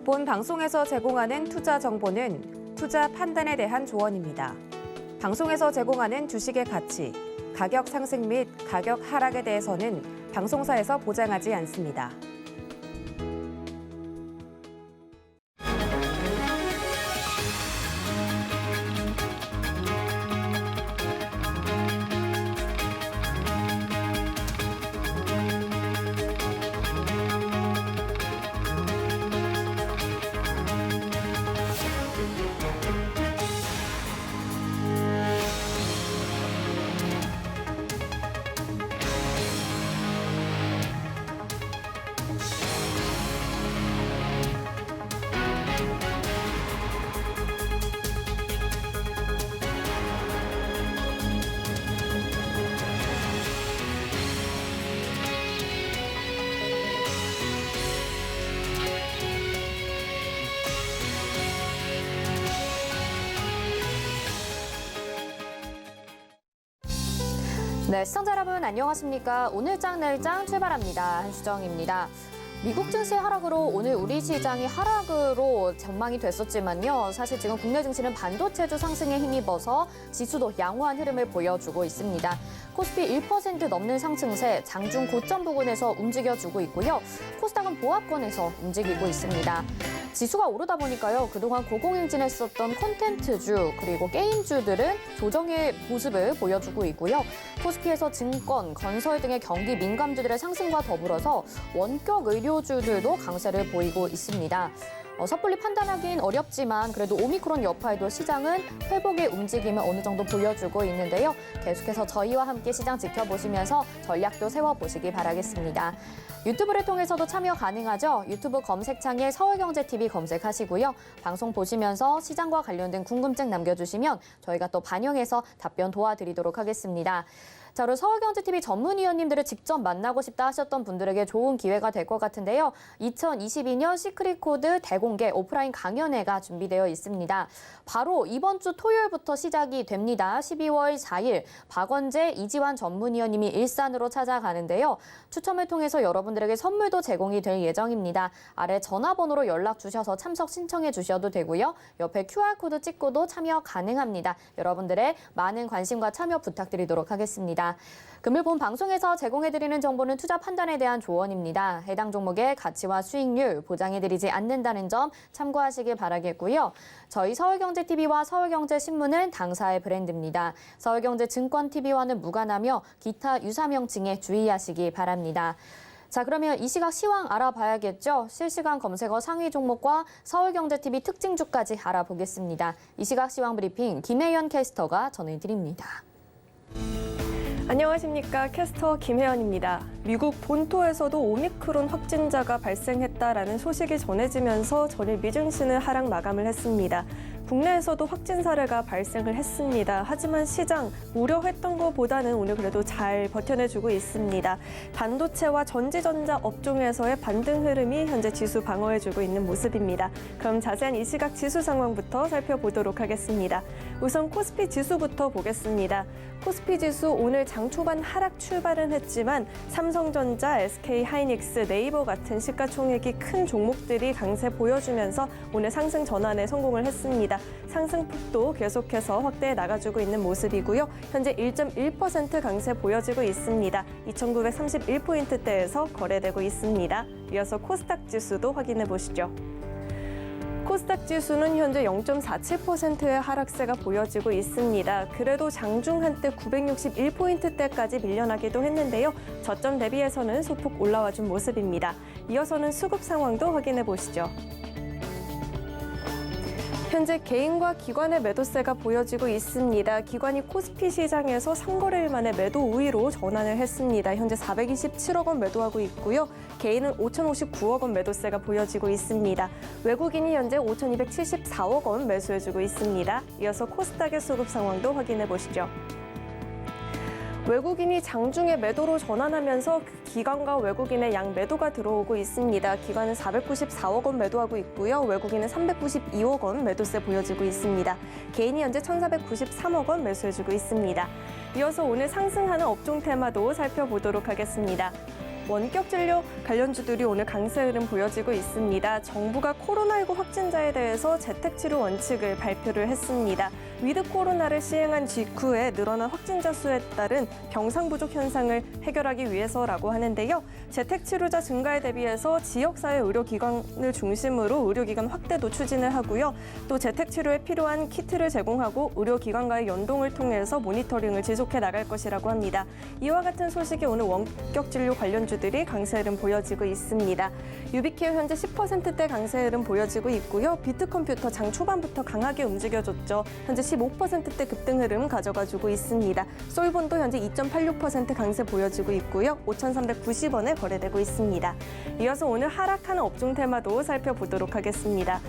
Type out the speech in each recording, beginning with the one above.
본 방송에서 제공하는 투자 정보는 투자 판단에 대한 조언입니다. 방송에서 제공하는 주식의 가치, 가격 상승 및 가격 하락에 대해서는 방송사에서 보장하지 않습니다. 네, 시청자 여러분 안녕하십니까? 오늘장 내일장 출발합니다. 한수정입니다. 미국 증시 하락으로 오늘 우리 시장이 하락으로 전망이 됐었지만요. 사실 지금 국내 증시는 반도체주 상승에 힘입어서 지수도 양호한 흐름을 보여주고 있습니다. 코스피 1% 넘는 상승세 장중 고점 부근에서 움직여주고 있고요. 코스닥은 보합권에서 움직이고 있습니다. 지수가 오르다 보니까요. 그동안 고공행진했었던 콘텐츠주 그리고 게임주들은 조정의 모습을 보여주고 있고요. 코스피에서 증권, 건설 등의 경기 민감주들의 상승과 더불어서 원격 의료주들도 강세를 보이고 있습니다. 섣불리 판단하기는 어렵지만 그래도 오미크론 여파에도 시장은 회복의 움직임을 어느 정도 보여주고 있는데요. 계속해서 저희와 함께 시장 지켜보시면서 전략도 세워보시기 바라겠습니다. 유튜브를 통해서도 참여 가능하죠. 유튜브 검색창에 서울경제TV 검색하시고요. 방송 보시면서 시장과 관련된 궁금증 남겨주시면 저희가 또 반영해서 답변 도와드리도록 하겠습니다. 자, 그리고 서울경제TV 전문위원님들을 직접 만나고 싶다 하셨던 분들에게 좋은 기회가 될 것 같은데요. 2022년 시크릿코드 대공개 오프라인 강연회가 준비되어 있습니다. 바로 이번 주 토요일부터 시작이 됩니다. 12월 4일 박원재, 이지환 전문위원님이 일산으로 찾아가는데요. 추첨을 통해서 여러분들에게 선물도 제공이 될 예정입니다. 아래 전화번호로 연락 주셔서 참석 신청해 주셔도 되고요. 옆에 QR코드 찍고도 참여 가능합니다. 여러분들의 많은 관심과 참여 부탁드리도록 하겠습니다. 금일 본 방송에서 제공해드리는 정보는 투자 판단에 대한 조언입니다. 해당 종목의 가치와 수익률 보장해드리지 않는다는 점 참고하시길 바라겠고요. 저희 서울경제TV와 서울경제신문은 당사의 브랜드입니다. 서울경제증권TV와는 무관하며 기타 유사 명칭에 주의하시기 바랍니다. 자, 그러면 이 시각 시황 알아봐야겠죠? 실시간 검색어 상위 종목과 서울경제TV 특징주까지 알아보겠습니다. 이 시각 시황 브리핑 김혜연 캐스터가 전해드립니다. 안녕하십니까. 캐스터 김혜연입니다. 미국 본토에서도 오미크론 확진자가 발생했다라는 소식이 전해지면서 전일 미증시는 하락 마감을 했습니다. 국내에서도 확진 사례가 발생을 했습니다. 하지만 시장 우려했던 것보다는 오늘 그래도 잘 버텨내주고 있습니다. 반도체와 전지전자 업종에서의 반등 흐름이 현재 지수 방어해주고 있는 모습입니다. 그럼 자세한 이 시각 지수 상황부터 살펴보도록 하겠습니다. 우선 코스피 지수부터 보겠습니다. 코스피 지수 오늘 장 초반 하락 출발은 했지만 삼성전자, SK하이닉스, 네이버 같은 시가총액이 큰 종목들이 강세 보여주면서 오늘 상승 전환에 성공을 했습니다. 상승폭도 계속해서 확대해 나가주고 있는 모습이고요. 현재 1.1% 강세 보여지고 있습니다. 2,931포인트대에서 거래되고 있습니다. 이어서 코스닥 지수도 확인해 보시죠. 코스닥 지수는 현재 0.47%의 하락세가 보여지고 있습니다. 그래도 장중 한때 961포인트대까지 밀려나기도 했는데요. 저점 대비해서는 소폭 올라와 준 모습입니다. 이어서는 수급 상황도 확인해 보시죠. 현재 개인과 기관의 매도세가 보여지고 있습니다. 기관이 코스피 시장에서 3거래일 만에 매도 우위로 전환을 했습니다. 현재 427억 원 매도하고 있고요. 개인은 5,059억 원 매도세가 보여지고 있습니다. 외국인이 현재 5,274억 원 매수해주고 있습니다. 이어서 코스닥의 수급 상황도 확인해 보시죠. 외국인이 장중에 매도로 전환하면서 기관과 외국인의 양 매도가 들어오고 있습니다. 기관은 494억 원 매도하고 있고요. 외국인은 392억 원 매도세 보여지고 있습니다. 개인이 현재 1,493억 원 매수해주고 있습니다. 이어서 오늘 상승하는 업종 테마도 살펴보도록 하겠습니다. 원격 진료 관련주들이 오늘 강세 흐름 보여지고 있습니다. 정부가 코로나19 확진자에 대해서 재택치료 원칙을 발표를 했습니다. 위드 코로나를 시행한 직후에 늘어난 확진자 수에 따른 병상 부족 현상을 해결하기 위해서라고 하는데요. 재택치료자 증가에 대비해서 지역사회 의료기관을 중심으로 의료기관 확대도 추진을 하고요. 또 재택치료에 필요한 키트를 제공하고 의료기관과의 연동을 통해서 모니터링을 지속해 나갈 것이라고 합니다. 이와 같은 소식이 오늘 원격 진료 관련주들이 강세 흐름 보여지고 있습니다. 유비케어 현재 10%대 강세 흐름 보여지고 있고요. 비트컴퓨터 장 초반부터 강하게 움직여줬죠. 현재 15%대 급등 흐름 가져가주고 있습니다. 솔본도 현재 2.86% 강세 보여지고 있고요. 5,390원에 거래되고 있습니다. 이어서 오늘 하락하는 업종 테마도 살펴보도록 하겠습니다.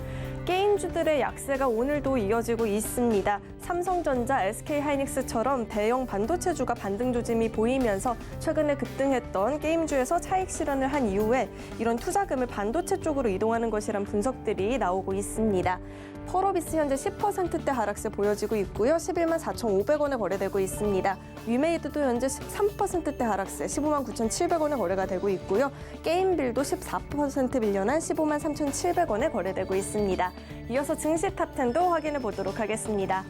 게임주들의 약세가 오늘도 이어지고 있습니다. 삼성전자, SK하이닉스처럼 대형 반도체주가 반등 조짐이 보이면서 최근에 급등했던 게임주에서 차익 실현을 한 이후에 이런 투자금을 반도체 쪽으로 이동하는 것이란 분석들이 나오고 있습니다. 펄어비스 현재 10%대 하락세 보여지고 있고요. 11만 4,500원에 거래되고 있습니다. 위메이드도 현재 13%대 하락세 15만 9,700원에 거래가 되고 있고요. 게임빌도 14% 밀려난 15만 3,700원에 거래되고 있습니다. 이어서 증시 탑10도 확인해 보도록 하겠습니다.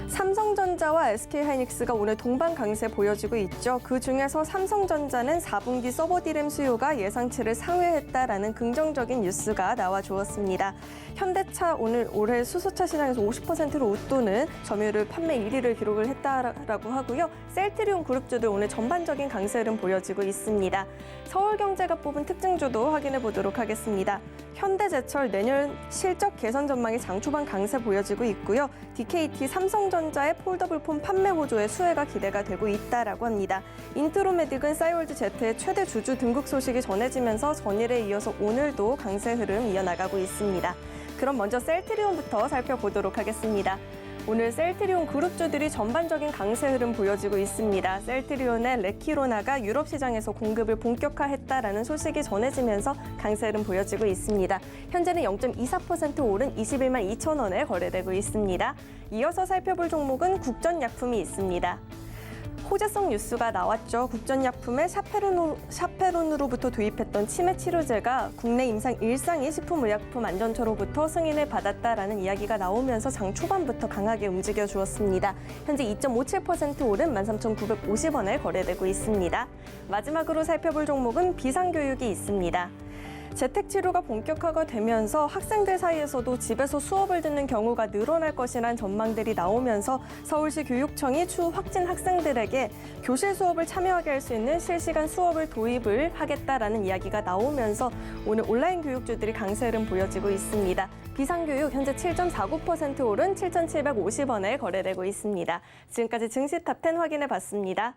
삼성전자와 SK하이닉스가 오늘 동반 강세 보여지고 있죠. 그중에서 삼성전자는 4분기 서버 디램 수요가 예상치를 상회했다라는 긍정적인 뉴스가 나와 주었습니다. 현대차 오늘 올해 수소차 시장에서 50%를 웃도는 점유율 판매 1위를 기록을 했다라고 하고요. 셀트리온 그룹주들 오늘 전반적인 강세 흐름 보여지고 있습니다. 서울경제가 뽑은 특징주도 확인해 보도록 하겠습니다. 현대제철 내년 실적 개선 전망이 장 초반 강세 보여지고 있고요. DKT 삼성전자의 폴더블폰 판매 호조의 수혜가 기대가 되고 있다라고 합니다. 인트로메딕은 싸이월드 Z의 최대 주주 등극 소식이 전해지면서 전일에 이어서 오늘도 강세 흐름 이어나가고 있습니다. 그럼 먼저 셀트리온부터 살펴보도록 하겠습니다. 오늘 셀트리온 그룹주들이 전반적인 강세 흐름 보여지고 있습니다. 셀트리온의 레키로나가 유럽 시장에서 공급을 본격화했다라는 소식이 전해지면서 강세 흐름 보여지고 있습니다. 현재는 0.24% 오른 21만 2천 원에 거래되고 있습니다. 이어서 살펴볼 종목은 국전약품이 있습니다. 호재성 뉴스가 나왔죠. 국전약품의 샤페론으로부터 도입했던 치매 치료제가 국내 임상 1상위 식품의약품 안전처로부터 승인을 받았다라는 이야기가 나오면서 장 초반부터 강하게 움직여 주었습니다. 현재 2.57% 오른 13,950원에 거래되고 있습니다. 마지막으로 살펴볼 종목은 비상교육이 있습니다. 재택치료가 본격화가 되면서 학생들 사이에서도 집에서 수업을 듣는 경우가 늘어날 것이란 전망들이 나오면서 서울시 교육청이 추후 확진 학생들에게 교실 수업을 참여하게 할 수 있는 실시간 수업을 도입을 하겠다라는 이야기가 나오면서 오늘 온라인 교육주들이 강세 흐름 보여지고 있습니다. 비상교육 현재 7.49% 오른 7,750원에 거래되고 있습니다. 지금까지 증시 탑10 확인해 봤습니다.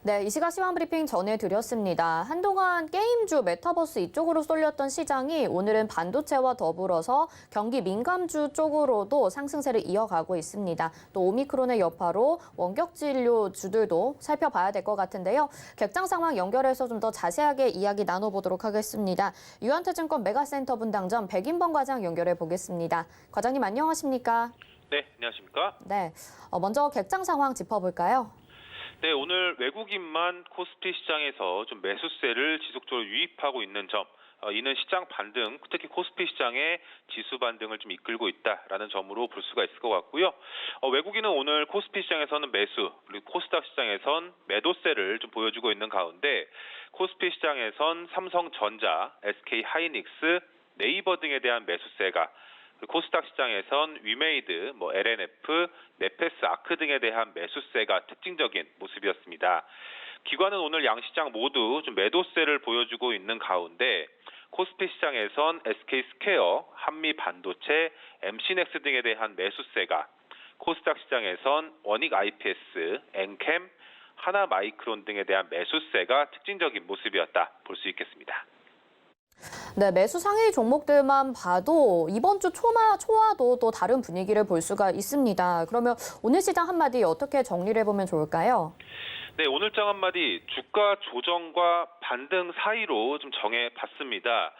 네, 이 시각 시황 브리핑 전해드렸습니다. 한동안 게임주, 메타버스 이쪽으로 쏠렸던 시장이 오늘은 반도체와 더불어서 경기 민감주 쪽으로도 상승세를 이어가고 있습니다. 또 오미크론의 여파로 원격 진료주들도 살펴봐야 될 것 같은데요. 객장 상황 연결해서 좀 더 자세하게 이야기 나눠보도록 하겠습니다. 유한투증권 메가센터 분당점 백인범 과장 연결해 보겠습니다. 과장님 안녕하십니까? 네, 안녕하십니까? 네, 먼저 객장 상황 짚어볼까요? 네, 오늘 외국인만 코스피 시장에서 좀 매수세를 지속적으로 유입하고 있는 점, 이는 시장 반등, 특히 코스피 시장의 지수 반등을 좀 이끌고 있다라는 점으로 볼 수가 있을 것 같고요. 외국인은 오늘 코스피 시장에서는 매수, 그리고 코스닥 시장에선 매도세를 좀 보여주고 있는 가운데 코스피 시장에선 삼성전자, SK하이닉스, 네이버 등에 대한 매수세가 코스닥 시장에선 위메이드, LNF, 네페스 아크 등에 대한 매수세가 특징적인 모습이었습니다. 기관은 오늘 양시장 모두 좀 매도세를 보여주고 있는 가운데 코스피 시장에선 SK스퀘어, 한미반도체, MC넥스 등에 대한 매수세가 코스닥 시장에선 원익 IPS, 엔캠, 하나마이크론 등에 대한 매수세가 특징적인 모습이었다 볼 수 있겠습니다. 네, 매수 상위 종목들만 봐도 이번 주 초와도 또 다른 분위기를 볼 수가 있습니다. 그러면 오늘 시장 한마디 어떻게 정리를 해보면 좋을까요? 네, 오늘장 한마디 주가 조정과 반등 사이로 좀 정해봤습니다.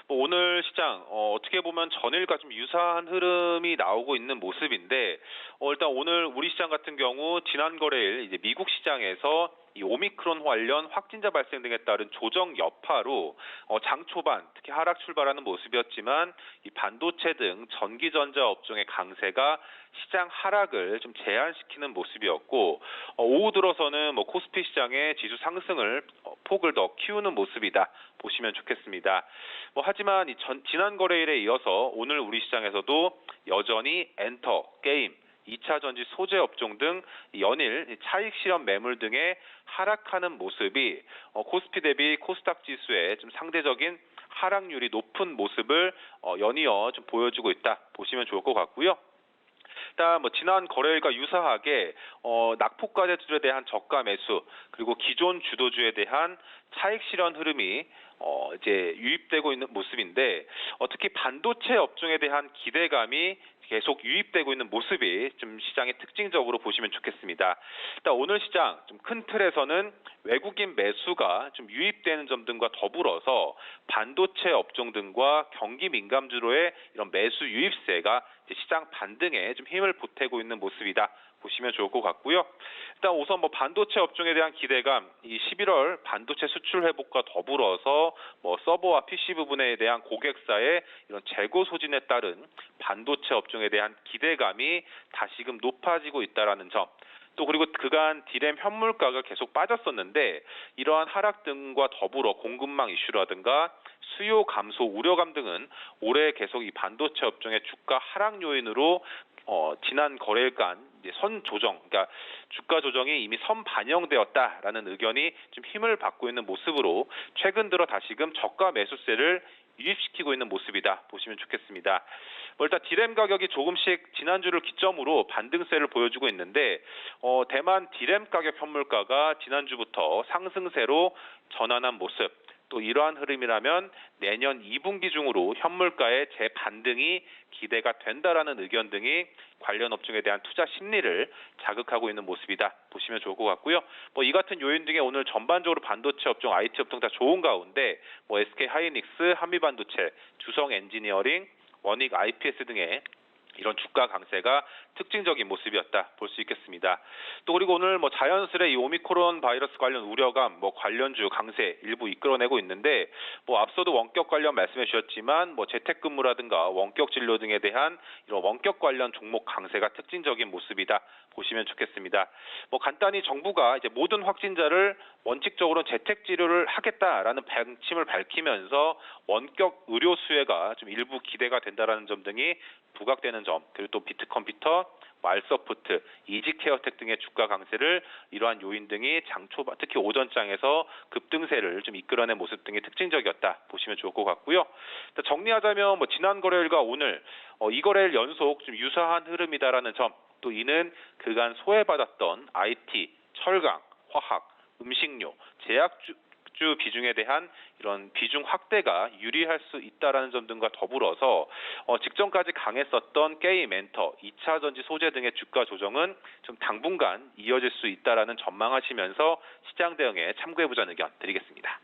오늘 시장 어떻게 보면 전일과 좀 유사한 흐름이 나오고 있는 모습인데 일단 오늘 우리 시장 같은 경우 지난 거래일 이제 미국 시장에서 이 오미크론 관련 확진자 발생 등에 따른 조정 여파로 장 초반 특히 하락 출발하는 모습이었지만 이 반도체 등 전기전자 업종의 강세가 시장 하락을 좀 제한시키는 모습이었고 오후 들어서는 코스피 시장의 지수 상승을 폭을 더 키우는 모습이다 보시면 좋겠습니다. 하지만 지난 거래일에 이어서 오늘 우리 시장에서도 여전히 엔터, 게임, 2차 전지 소재 업종 등 연일 차익 실현 매물 등의 하락하는 모습이 코스피 대비 코스닥 지수의 좀 상대적인 하락률이 높은 모습을 연이어 좀 보여주고 있다 보시면 좋을 것 같고요. 일단 지난 거래일과 유사하게 낙폭과제들에 대한 저가 매수 그리고 기존 주도주에 대한 차익 실현 흐름이 이제 유입되고 있는 모습인데 특히 반도체 업종에 대한 기대감이 계속 유입되고 있는 모습이 좀 시장의 특징적으로 보시면 좋겠습니다. 일단 오늘 시장 좀 큰 틀에서는 외국인 매수가 좀 유입되는 점 등과 더불어서 반도체 업종 등과 경기 민감주로의 이런 매수 유입세가 시장 반등에 좀 힘을 보태고 있는 모습이다 보시면 좋을 것 같고요. 일단 우선 반도체 업종에 대한 기대감, 이 11월 반도체 수출 회복과 더불어서 서버와 PC 부분에 대한 고객사의 이런 재고 소진에 따른 반도체 업종에 대한 기대감이 다시금 높아지고 있다라는 점. 또 그리고 그간 디램 현물가가 계속 빠졌었는데 이러한 하락 등과 더불어 공급망 이슈라든가 수요 감소 우려감 등은 올해 계속 이 반도체 업종의 주가 하락 요인으로 지난 거래일간 선 조정, 그러니까 주가 조정이 이미 선 반영되었다라는 의견이 좀 힘을 받고 있는 모습으로 최근 들어 다시금 저가 매수세를 유입시키고 있는 모습이다 보시면 좋겠습니다. 일단 디램 가격이 조금씩 지난주를 기점으로 반등세를 보여주고 있는데 대만 디램 가격 현물가가 지난주부터 상승세로 전환한 모습. 또 이러한 흐름이라면 내년 2분기 중으로 현물가의 재반등이 기대가 된다라는 의견 등이 관련 업종에 대한 투자 심리를 자극하고 있는 모습이다 보시면 좋을 것 같고요. 이 같은 요인 등에 오늘 전반적으로 반도체 업종, IT 업종 다 좋은 가운데 SK 하이닉스, 한미반도체, 주성 엔지니어링, 원익 IPS 등의 이런 주가 강세가 특징적인 모습이었다 볼 수 있겠습니다. 또 그리고 오늘 자연스레 이 오미크론 바이러스 관련 우려감, 관련주 강세 일부 이끌어내고 있는데 앞서도 원격 관련 말씀해 주셨지만 재택근무라든가 원격 진료 등에 대한 이런 원격 관련 종목 강세가 특징적인 모습이다 보시면 좋겠습니다. 간단히 정부가 이제 모든 확진자를 원칙적으로 재택 치료를 하겠다라는 방침을 밝히면서 원격 의료 수혜가 좀 일부 기대가 된다라는 점 등이 부각되는 점, 그리고 또 비트컴퓨터, 말서프트, 이지케어텍 등의 주가 강세를 이러한 요인 등이 장 초반, 특히 오전장에서 급등세를 좀 이끌어낸 모습 등이 특징적이었다 보시면 좋을 것 같고요. 정리하자면 지난 거래일과 오늘 이 거래일 연속 좀 유사한 흐름이다라는 점, 또 이는 그간 소외받았던 IT, 철강, 화학, 음식료, 제약주 비중에 대한 이런 비중 확대가 유리할 수 있다라는 점 등과 더불어서 직전까지 강했었던 게임, 엔터, 2차 전지 소재 등의 주가 조정은 좀 당분간 이어질 수 있다라는 전망하시면서 시장 대응에 참고해보자는 의견 드리겠습니다.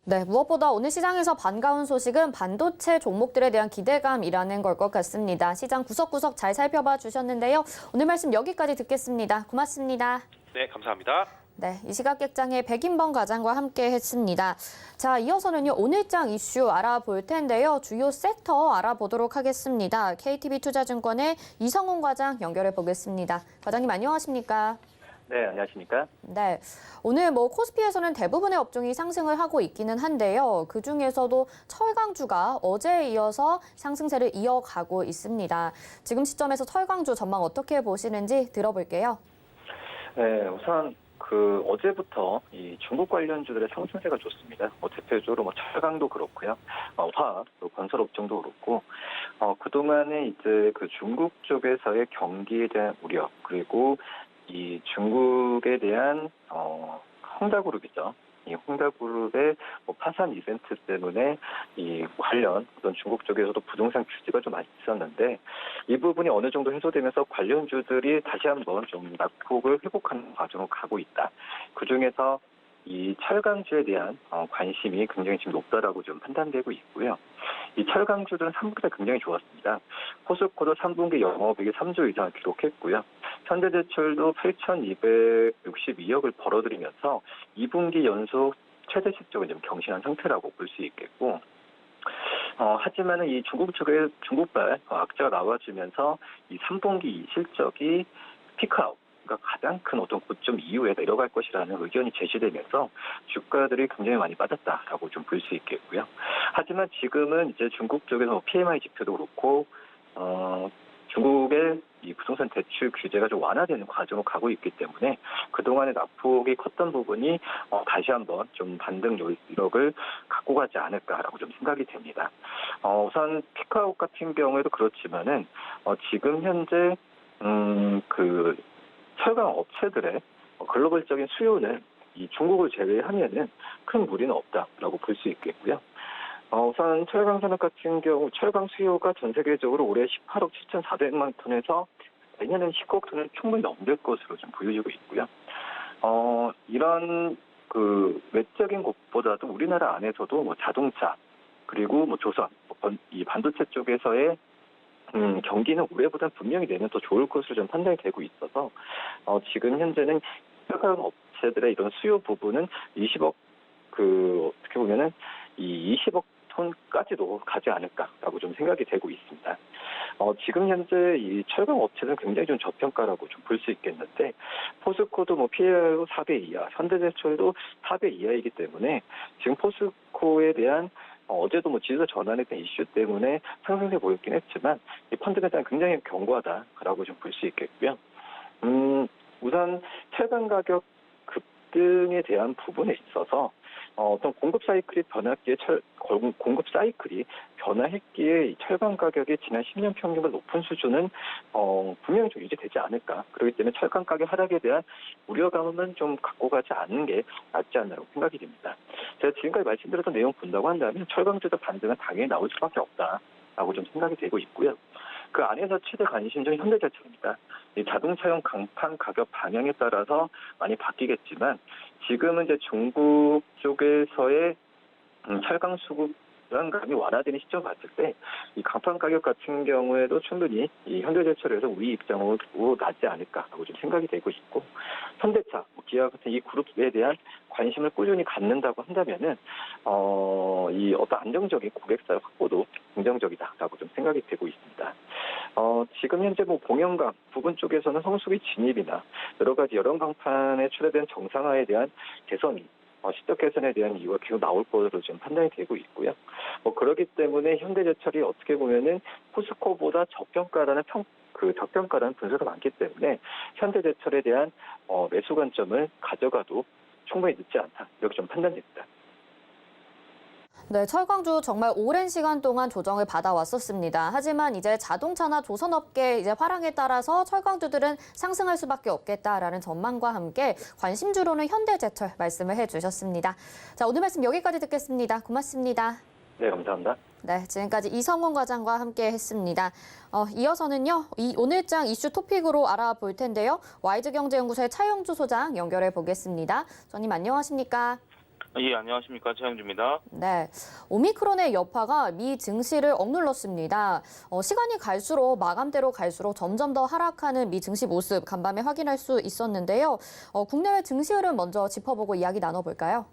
네, 무엇보다 오늘 시장에서 반가운 소식은 반도체 종목들에 대한 기대감이라는 걸 것 같습니다. 시장 구석구석 잘 살펴봐 주셨는데요. 오늘 말씀 여기까지 듣겠습니다. 고맙습니다. 네, 감사합니다. 네, 이 시각 객장의 백인범 과장과 함께 했습니다. 자, 이어서는요, 오늘장 이슈 알아볼 텐데요. 주요 섹터 알아보도록 하겠습니다. KTB투자증권의 이성훈 과장 연결해 보겠습니다. 과장님 안녕하십니까? 네, 안녕하십니까? 네, 오늘 코스피에서는 대부분의 업종이 상승을 하고 있기는 한데요. 그중에서도 철강주가 어제에 이어서 상승세를 이어가고 있습니다. 지금 시점에서 철강주 전망 어떻게 보시는지 들어볼게요. 네, 우선 어제부터 이 중국 관련주들의 상승세가 좋습니다. 대표적으로 철강도 그렇고요, 화학, 건설 업종도 그렇고, 그동안에 이제 중국 쪽에서의 경기에 대한 우려, 그리고 이 중국에 대한 헝다그룹이죠. 이 헝다그룹의 파산 이벤트 때문에 이 관련 어떤 중국 쪽에서도 부동산 규제가 좀 많이 있었는데 이 부분이 어느 정도 해소되면서 관련주들이 다시 한번 좀 낙폭을 회복하는 과정으로 가고 있다. 그중에서 이 철강주에 대한 관심이 굉장히 지금 높다라고 좀 판단되고 있고요. 이 철강주들은 3분기가 굉장히 좋았습니다. 포스코도 3분기 영업이익이 3조 이상을 기록했고요. 현대제철도 8,262억을 벌어들이면서 2분기 연속 최대 실적을 좀 경신한 상태라고 볼 수 있겠고, 하지만은 이 중국발 악재가 나와지면서 이 3분기 실적이 피크아웃, 그러니까 가장 큰 어떤 고점 이후에 내려갈 것이라는 의견이 제시되면서 주가들이 굉장히 많이 빠졌다라고 좀 볼 수 있겠고요. 하지만 지금은 이제 중국 쪽에서 PMI 지표도 그렇고, 중국의 이 부동산 대출 규제가 좀 완화되는 과정으로 가고 있기 때문에 그동안의 낙폭이 컸던 부분이 다시 한번 좀 반등 여력을 갖고 가지 않을까라고 좀 생각이 됩니다. 우선 피크아웃 같은 경우에도 그렇지만은 지금 현재 그 철강 업체들의 글로벌적인 수요는 이 중국을 제외하면은 큰 무리는 없다라고 볼 수 있겠고요. 우선 철강 산업 같은 경우 철강 수요가 전 세계적으로 올해 18억 7,400만 톤에서 내년엔 19억 톤을 충분히 넘길 것으로 좀 보여지고 있고요. 이런 그 외적인 곳보다도 우리나라 안에서도 뭐 자동차 그리고 뭐 조선, 이 반도체 쪽에서의 경기는 올해보다 분명히 내년 더 좋을 것으로 좀 판단이 되고 있어서 지금 현재는 철강 업체들의 이런 수요 부분은 20억 어떻게 보면은 이 20억 톤까지도 가지 않을까라고 좀 생각이 되고 있습니다. 지금 현재 이 철강 업체는 굉장히 좀 저평가라고 좀 볼 수 있겠는데, 포스코도 뭐 PER 4배 이하, 현대제철도 4배 이하이기 때문에 지금 포스코에 대한 어제도 뭐 지수 전환했던 이슈 때문에 상승세 보였긴 했지만 이 펀드에 대한 굉장히 견고하다라고 좀 볼 수 있겠고요. 우선 철강 가격 급등에 대한 부분에 있어서 어떤 공급 사이클이 변화했기에 이 철강 가격이 지난 10년 평균보다 높은 수준은 분명히 좀 유지되지 않을까. 그렇기 때문에 철강 가격 하락에 대한 우려감은 좀 갖고 가지 않는 게 낫지 않나라고 생각이 됩니다. 제가 지금까지 말씀드렸던 내용 본다고 한다면 철강주도 반등은 당연히 나올 수밖에 없다라고 좀 생각이 되고 있고요. 그 안에서 최대 관심종이 현대제철입니다. 이 자동차용 강판 가격 방향에 따라서 많이 바뀌겠지만 지금은 이제 중국 쪽에서의 철강 수급 불안감이 완화되는 시점을 봤을 때 이 강판 가격 같은 경우에도 충분히 이 현대제철에서 우위 입장으로 나지 않을까라고 좀 생각이 되고 있고, 현대차, 기아 같은 이 그룹에 대한 관심을 꾸준히 갖는다고 한다면은 이 어떤 안정적인 고객사 확보도 긍정적이다라고 좀 생각이 되고 있습니다. 지금 현재 뭐 봉영강 부분 쪽에서는 성수기 진입이나 여러 가지 여론 강판에 출현된 정상화에 대한 개선이 시적 개선에 대한 이유가 계속 나올 것으로 좀 판단이 되고 있고요. 그렇기 때문에 현대제철이 어떻게 보면은 포스코보다 저평가라는 분석이 많기 때문에 현대제철에 대한 매수 관점을 가져가도 충분히 늦지 않다, 이렇게 좀 판단됩니다. 네, 철강주 정말 오랜 시간 동안 조정을 받아왔었습니다. 하지만 이제 자동차나 조선업계 이제 화랑에 따라서 철강주들은 상승할 수밖에 없겠다라는 전망과 함께 관심주로는 현대제철 말씀을 해주셨습니다. 자, 오늘 말씀 여기까지 듣겠습니다. 고맙습니다. 네, 감사합니다. 네, 지금까지 이성훈 과장과 함께 했습니다. 이어서는요, 오늘장 이슈 토픽으로 알아볼 텐데요. 와이즈경제연구소의 차영주 소장 연결해 보겠습니다. 소장님 안녕하십니까? 예, 안녕하십니까. 차영주입니다. 네, 오미크론의 여파가 미 증시를 억눌렀습니다. 시간이 갈수록 마감대로 갈수록 점점 더 하락하는 미 증시 모습 간밤에 확인할 수 있었는데요. 국내외 증시 흐름 먼저 짚어보고 이야기 나눠볼까요?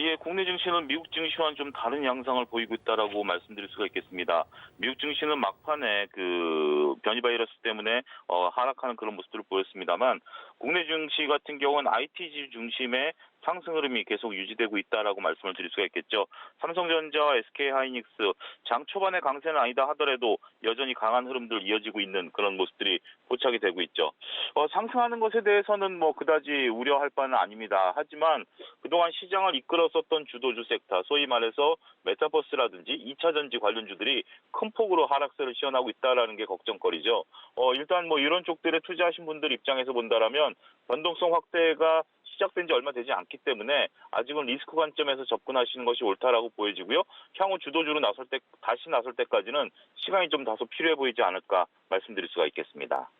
예, 국내 증시는 미국 증시와는 좀 다른 양상을 보이고 있다라고 말씀드릴 수가 있겠습니다. 미국 증시는 막판에 그 변이 바이러스 때문에 하락하는 그런 모습들을 보였습니다만, 국내 증시 같은 경우는 IT주 중심의 상승 흐름이 계속 유지되고 있다라고 말씀을 드릴 수가 있겠죠. 삼성전자, SK하이닉스 장 초반의 강세는 아니다 하더라도 여전히 강한 흐름들 이어지고 있는 그런 모습들이 포착이 되고 있죠. 상승하는 것에 대해서는 뭐 그다지 우려할 바는 아닙니다. 하지만 그동안 시장을 이끌었었던 주도주 섹터, 소위 말해서 메타버스라든지 2차 전지 관련주들이 큰 폭으로 하락세를 시현하고 있다라는 게 걱정거리죠. 일단 뭐 이런 쪽들에 투자하신 분들 입장에서 본다라면 변동성 확대가 시작된 지 얼마 되지 않기 때문에 아직은 리스크 관점에서 접근하시는 것이 옳다라고 보여지고요. 향후 주도주로 다시 나설 때까지는 시간이 좀 다소 필요해 보이지 않을까 말씀드릴 수가 있겠습니다.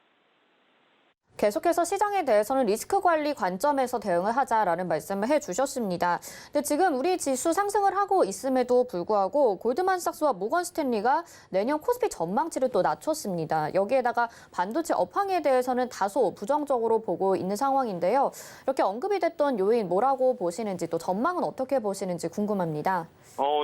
계속해서 시장에 대해서는 리스크 관리 관점에서 대응을 하자라는 말씀을 해주셨습니다. 근데 지금 우리 지수 상승을 하고 있음에도 불구하고 골드만삭스와 모건 스탠리가 내년 코스피 전망치를 또 낮췄습니다. 여기에다가 반도체 업황에 대해서는 다소 부정적으로 보고 있는 상황인데요. 이렇게 언급이 됐던 요인 뭐라고 보시는지 또 전망은 어떻게 보시는지 궁금합니다.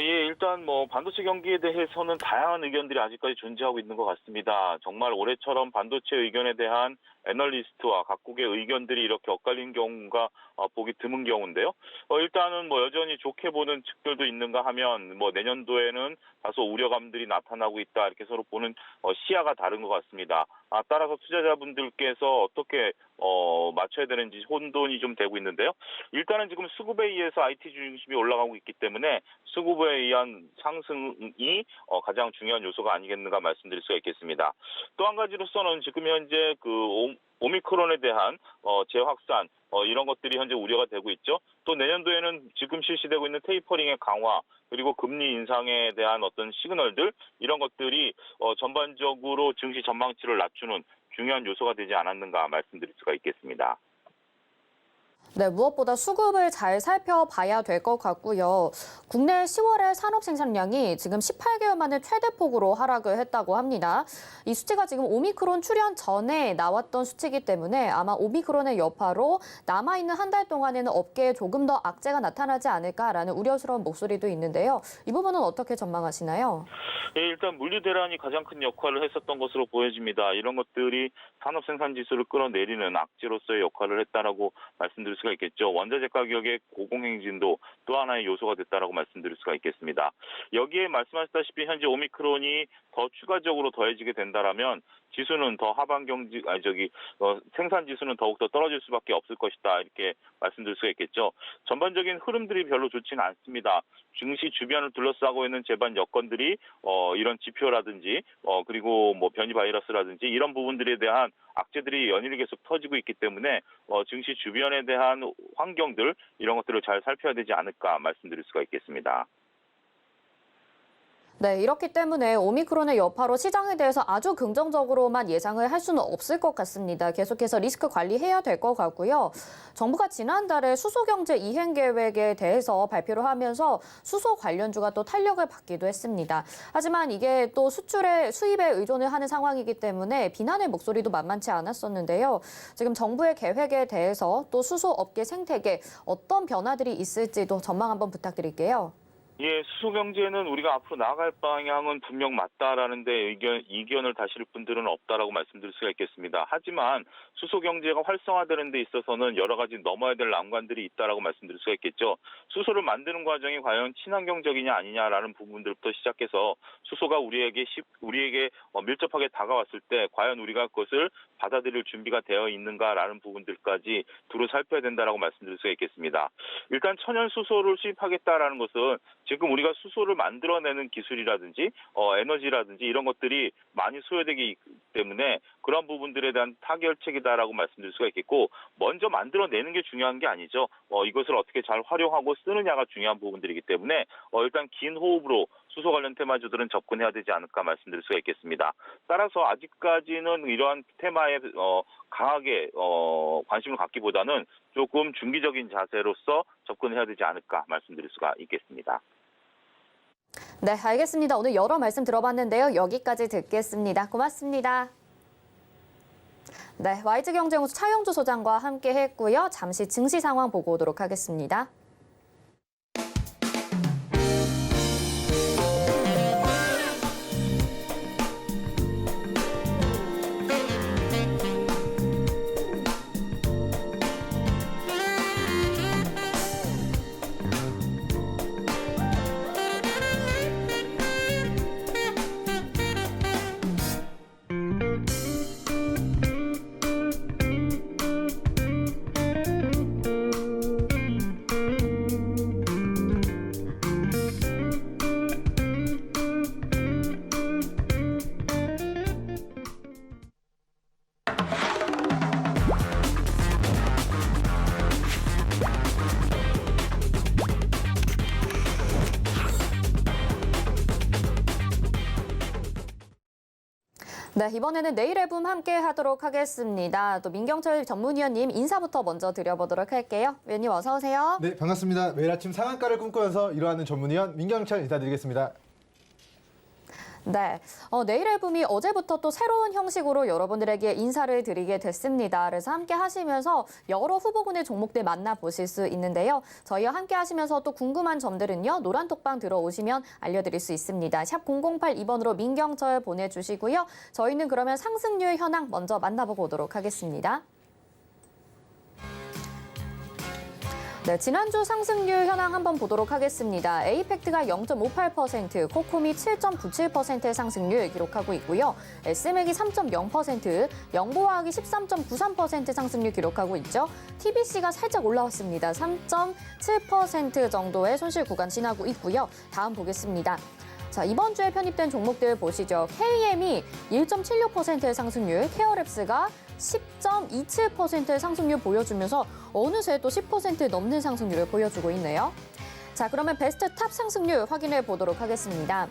일단 반도체 경기에 대해서는 다양한 의견들이 아직까지 존재하고 있는 것 같습니다. 정말 올해처럼 반도체 의견에 대한 애널리스트와 각국의 의견들이 이렇게 엇갈린 경우가 보기 드문 경우인데요. 일단은 여전히 좋게 보는 측들도 있는가 하면 내년도에는 다소 우려감들이 나타나고 있다 이렇게 서로 보는 시야가 다른 것 같습니다. 따라서 투자자분들께서 어떻게 맞춰야 되는지 혼돈이 좀 되고 있는데요. 일단은 지금 수급에 의해서 IT 중심이 올라가고 있기 때문에 수급에 의한 상승이 가장 중요한 요소가 아니겠는가 말씀드릴 수가 있겠습니다. 또 한 가지로서는 지금 현재 오미크론에 대한 재확산 이런 것들이 현재 우려가 되고 있죠. 또 내년도에는 지금 실시되고 있는 테이퍼링의 강화 그리고 금리 인상에 대한 어떤 시그널들 이런 것들이 전반적으로 증시 전망치를 낮추는 중요한 요소가 되지 않았는가 말씀드릴 수가 있겠습니다. 네, 무엇보다 수급을 잘 살펴봐야 될 것 같고요. 국내 10월의 산업 생산량이 지금 18개월 만에 최대폭으로 하락을 했다고 합니다. 이 수치가 지금 오미크론 출현 전에 나왔던 수치이기 때문에 아마 오미크론의 여파로 남아있는 한 달 동안에는 업계에 조금 더 악재가 나타나지 않을까라는 우려스러운 목소리도 있는데요. 이 부분은 어떻게 전망하시나요? 일단 물류 대란이 가장 큰 역할을 했었던 것으로 보여집니다. 이런 것들이 산업 생산 지수를 끌어내리는 악재로서의 역할을 했다라고 말씀드릴 수가 있겠죠. 원자재 가격의 고공행진도 또 하나의 요소가 됐다라고 말씀드릴 수가 있겠습니다. 여기에 말씀하셨다시피 현재 오미크론이 더 추가적으로 더해지게 된다라면 지수는 더 생산 지수는 더욱더 떨어질 수밖에 없을 것이다 이렇게 말씀드릴 수가 있겠죠. 전반적인 흐름들이 별로 좋지는 않습니다. 증시 주변을 둘러싸고 있는 제반 여건들이 이런 지표라든지 그리고 변이 바이러스라든지 이런 부분들에 대한 악재들이 연일이 계속 터지고 있기 때문에 증시 주변에 대한 환경들 이런 것들을 잘 살펴야 되지 않을까 말씀드릴 수가 있겠습니다. 네, 이렇기 때문에 오미크론의 여파로 시장에 대해서 아주 긍정적으로만 예상을 할 수는 없을 것 같습니다. 계속해서 리스크 관리해야 될 것 같고요. 정부가 지난달에 수소경제 이행 계획에 대해서 발표를 하면서 수소 관련주가 또 탄력을 받기도 했습니다. 하지만 이게 또 수입에 의존을 하는 상황이기 때문에 비난의 목소리도 만만치 않았었는데요. 지금 정부의 계획에 대해서 또 수소업계 생태계 어떤 변화들이 있을지도 전망 한번 부탁드릴게요. 수소 경제는 우리가 앞으로 나아갈 방향은 분명 맞다라는데 이견을 다실 분들은 없다라고 말씀드릴 수가 있겠습니다. 하지만 수소 경제가 활성화되는 데 있어서는 여러 가지 넘어야 될 난관들이 있다라고 말씀드릴 수가 있겠죠. 수소를 만드는 과정이 과연 친환경적이냐 아니냐라는 부분들부터 시작해서 수소가 우리에게 밀접하게 다가왔을 때 과연 우리가 그것을 받아들일 준비가 되어 있는가라는 부분들까지 두루 살펴야 된다라고 말씀드릴 수가 있겠습니다. 일단 천연 수소를 수입하겠다라는 것은 지금 우리가 수소를 만들어내는 기술이라든지 에너지라든지 이런 것들이 많이 소요되기 때문에 그런 부분들에 대한 타결책이다라고 말씀드릴 수가 있겠고 먼저 만들어내는 게 중요한 게 아니죠. 이것을 어떻게 잘 활용하고 쓰느냐가 중요한 부분들이기 때문에 일단 긴 호흡으로 수소 관련 테마주들은 접근해야 되지 않을까 말씀드릴 수가 있겠습니다. 따라서 아직까지는 이러한 테마에 강하게 관심을 갖기보다는 조금 중기적인 자세로서 접근해야 되지 않을까 말씀드릴 수가 있겠습니다. 네, 알겠습니다. 오늘 여러 말씀 들어봤는데요. 여기까지 듣겠습니다. 고맙습니다. 네, YG경제연구소 차영주 소장과 함께 했고요. 잠시 증시 상황 보고 오도록 하겠습니다. 네, 이번에는 내일의 붐 함께 하도록 하겠습니다. 또 민경철 전문위원님 인사부터 먼저 드려보도록 할게요. 위원님 어서 오세요. 네, 반갑습니다. 매일 아침 상한가를 꿈꾸면서 일어나는 전문위원 민경철 인사드리겠습니다. 네, 내일의 붐이 어제부터 또 새로운 형식으로 여러분들에게 인사를 드리게 됐습니다. 그래서 함께 하시면서 여러 후보군의 종목들 만나보실 수 있는데요. 저희와 함께 하시면서 또 궁금한 점들은요. 노란톡방 들어오시면 알려드릴 수 있습니다. 샵 0082번으로 민경철 보내주시고요. 저희는 그러면 상승률 현황 먼저 만나보고 오도록 하겠습니다. 네, 지난주 상승률 현황 한번 보도록 하겠습니다. 에이펙트가 0.58%, 코콤이 7.97%의 상승률 기록하고 있고요. SM액이 3.0%, 영보화학이 13.93% 상승률 기록하고 있죠. TBC가 살짝 올라왔습니다. 3.7% 정도의 손실 구간 지나고 있고요. 다음 보겠습니다. 자, 이번 주에 편입된 종목들 보시죠. KM이 1.76%의 상승률, 케어랩스가 10.27%의 상승률 보여주면서 어느새 또 10% 넘는 상승률을 보여주고 있네요. 자, 그러면 베스트 탑 상승률 확인해 보도록 하겠습니다.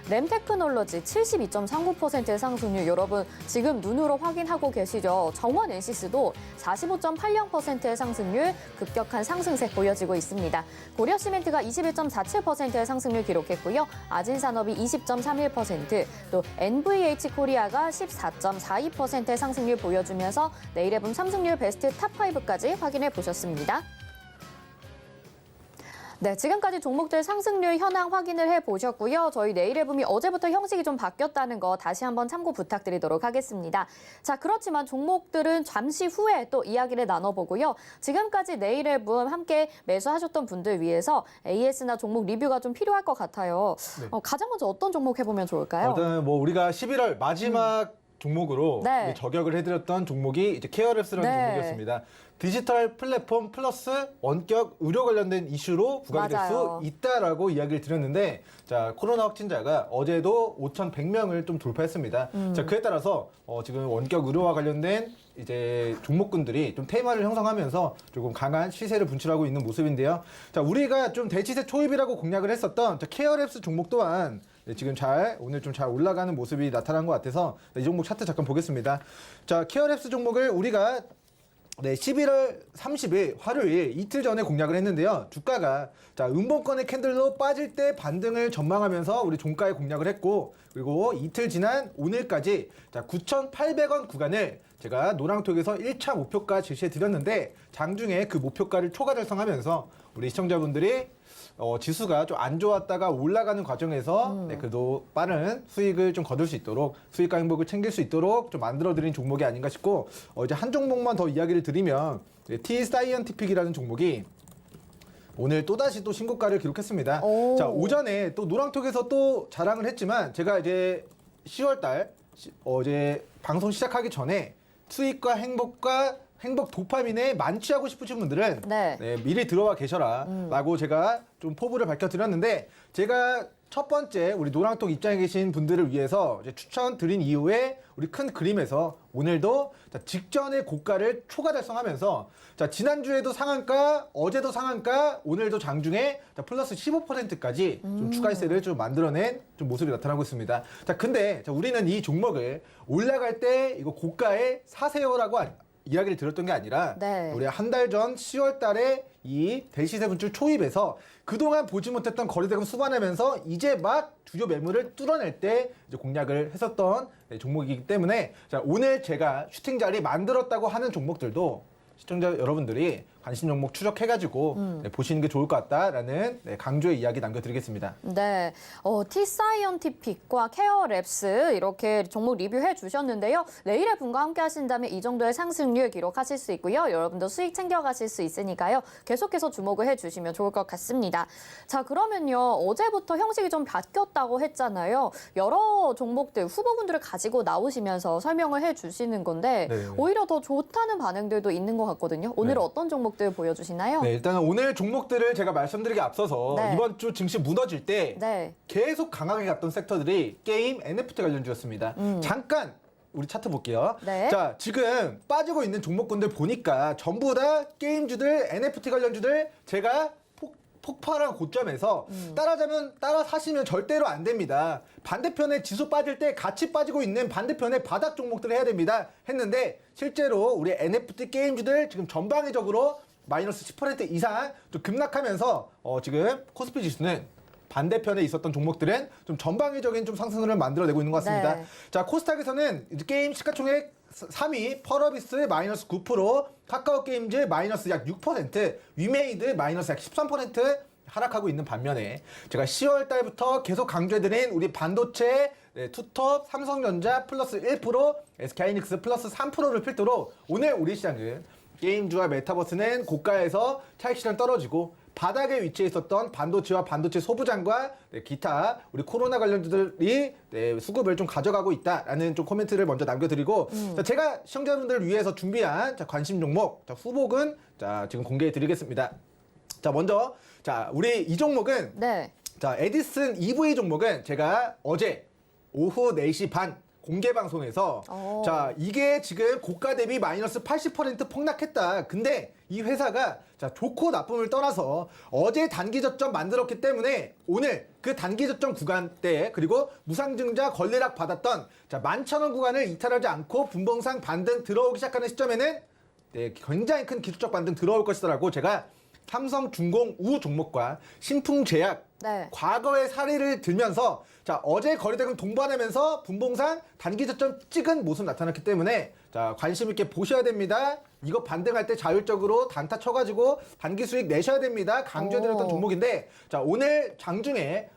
램테크놀로지 72.39%의 상승률, 여러분 지금 눈으로 확인하고 계시죠? 정원 NCS도 45.80%의 상승률, 급격한 상승세 보여지고 있습니다. 고려시멘트가 21.47%의 상승률 기록했고요. 아진산업이 20.31%, 또 NVH코리아가 14.42%의 상승률 보여주면서 내일의 붐 상승률 베스트 탑5까지 확인해 보셨습니다. 네, 지금까지 종목들 상승률 현황 확인을 해보셨고요. 저희 내일의 붐이 어제부터 형식이 좀 바뀌었다는 거 다시 한번 참고 부탁드리도록 하겠습니다. 자, 그렇지만 종목들은 잠시 후에 또 이야기를 나눠보고요. 지금까지 내일의 붐 함께 매수하셨던 분들 위해서 AS나 종목 리뷰가 좀 필요할 것 같아요. 네. 가장 먼저 어떤 종목 해보면 좋을까요? 일단 뭐 우리가 11월 마지막 종목으로 네. 저격을 해드렸던 종목이 이제 케어랩스라는 네. 종목이었습니다. 디지털 플랫폼 플러스 원격 의료 관련된 이슈로 부각이 될 맞아요. 수 있다라고 이야기를 드렸는데, 자, 코로나 확진자가 어제도 5,100명을 좀 돌파했습니다. 자, 그에 따라서 지금 원격 의료와 관련된 이제 종목군들이 좀 테마를 형성하면서 조금 강한 시세를 분출하고 있는 모습인데요. 자, 우리가 좀 대치세 초입이라고 공략을 했었던 케어랩스 종목 또한 지금 오늘 좀 잘 올라가는 모습이 나타난 것 같아서 이 종목 차트 잠깐 보겠습니다. 자, 케어랩스 종목을 우리가 11월 30일 화요일 이틀 전에 공략을 했는데요. 주가가 음봉권의 캔들로 빠질 때 반등을 전망하면서 우리 종가에 공략을 했고, 그리고 이틀 지난 오늘까지 9,800원 구간을 제가 노랑톡에서 1차 목표가 제시해 드렸는데, 장중에 그 목표가를 초과 달성하면서 우리 시청자분들이 지수가 좀 안 좋았다가 올라가는 과정에서 그래도 빠른 수익을 좀 거둘 수 있도록, 수익과 행복을 챙길 수 있도록 좀 만들어드린 종목이 아닌가 싶고, 이제 한 종목만 더 이야기를 드리면 T-사이언티픽이라는 종목이 오늘 또다시 또 신고가를 기록했습니다. 오. 자, 오전에 또 노랑톡에서 또 자랑을 했지만, 제가 이제 10월달 어제 방송 시작하기 전에 수익과 행복 도파민에 만취하고 싶으신 분들은 네. 미리 들어와 계셔라 라고 제가 좀 포부를 밝혀드렸는데, 제가 첫 번째 우리 노랑톡 입장에 계신 분들을 위해서 이제 추천드린 이후에 우리 큰 그림에서 오늘도 직전의 고가를 초과 달성하면서 지난주에도 상한가, 어제도 상한가, 오늘도 장중에 플러스 15%까지 좀 추가세를 좀 만들어낸 좀 모습이 나타나고 있습니다. 자, 근데 우리는 이 종목을 올라갈 때 이거 고가에 사세요라고 이야기를 드렸던 게 아니라, 네. 우리 한 달 전 10월 달에 이 대시세 분출 초입에서 그동안 보지 못했던 거래대금 수반하면서 이제 막 주요 매물을 뚫어낼 때 이제 공략을 했었던 종목이기 때문에, 자, 오늘 제가 슈팅 자리 만들었다고 하는 종목들도 시청자 여러분들이 관심 종목 추적해가지고 보시는 게 좋을 것 같다라는 강조의 이야기 남겨드리겠습니다. 네, T-사이언티픽과 케어랩스 이렇게 종목 리뷰해 주셨는데요. 내일의 분과 함께 하신다면 이 정도의 상승률 기록하실 수 있고요. 여러분도 수익 챙겨가실 수 있으니까요. 계속해서 주목을 해주시면 좋을 것 같습니다. 자, 그러면요. 어제부터 형식이 좀 바뀌었다고 했잖아요. 여러 종목들, 후보분들을 가지고 나오시면서 설명을 해주시는 건데, 네. 오히려 더 좋다는 반응들도 있는 것 같거든요. 오늘은 네. 어떤 종목들 보여주시나요? 네, 일단은 오늘 종목들을 제가 말씀드리기 앞서서 네. 이번 주 증시 무너질 때 네. 계속 강하게 갔던 섹터들이 게임, NFT 관련주였습니다. 잠깐 우리 차트 볼게요. 네. 자, 지금 빠지고 있는 종목군들 보니까 전부 다 게임주들, NFT 관련주들 제가 폭발한 고점에서 따라 사시면 절대로 안 됩니다. 반대편에 지수 빠질 때 같이 빠지고 있는 반대편의 바닥 종목들을 해야 됩니다. 했는데 실제로 우리 NFT 게임주들 지금 전방위적으로 마이너스 10% 이상 좀 급락하면서 지금 코스피 지수는 반대편에 있었던 종목들은 좀 전방위적인 좀 상승을 만들어내고 있는 것 같습니다. 네. 자, 코스닥에서는 이제 게임 시가총액 3위 펄어비스 마이너스 9%, 카카오게임즈 마이너스 약 6%, 위메이드 마이너스 약 13% 하락하고 있는 반면에 제가 10월 달부터 계속 강조해드린 우리 반도체 투톱, 삼성전자 플러스 1%, SK하이닉스 플러스 3%를 필두로 오늘 우리 시장은 게임주와 메타버스는 고가에서 차익 실현 떨어지고 바닥에 위치해 있었던 반도체와 반도체 소부장과 기타 우리 코로나 관련주들이 수급을 좀 가져가고 있다라는 좀 코멘트를 먼저 남겨드리고 자, 제가 시청자분들을 위해서 준비한 관심 종목 후복은 지금 공개해드리겠습니다. 자, 먼저 우리 이 종목은 네. 에디슨 EV 종목은 제가 어제 오후 4시 반 공개 방송에서 이게 지금 고가 대비 마이너스 80% 폭락했다. 근데 이 회사가 좋고 나쁨을 떠나서 어제 단기 저점 만들었기 때문에 오늘 그 단기 저점 구간대 그리고 무상증자 권리락 받았던 11,000원 구간을 이탈하지 않고 분봉상 반등 들어오기 시작하는 시점에는 굉장히 큰 기술적 반등 들어올 것이라고 제가 삼성중공 우 종목과 신풍제약 과거의 사례를 들면서 어제 거래대금 동반하면서 분봉상 단기 저점 찍은 모습 나타났기 때문에 관심 있게 보셔야 됩니다. 이거 반등할 때 자율적으로 단타 쳐가지고 단기 수익 내셔야 됩니다. 강조해드렸던 종목인데 오늘 장중에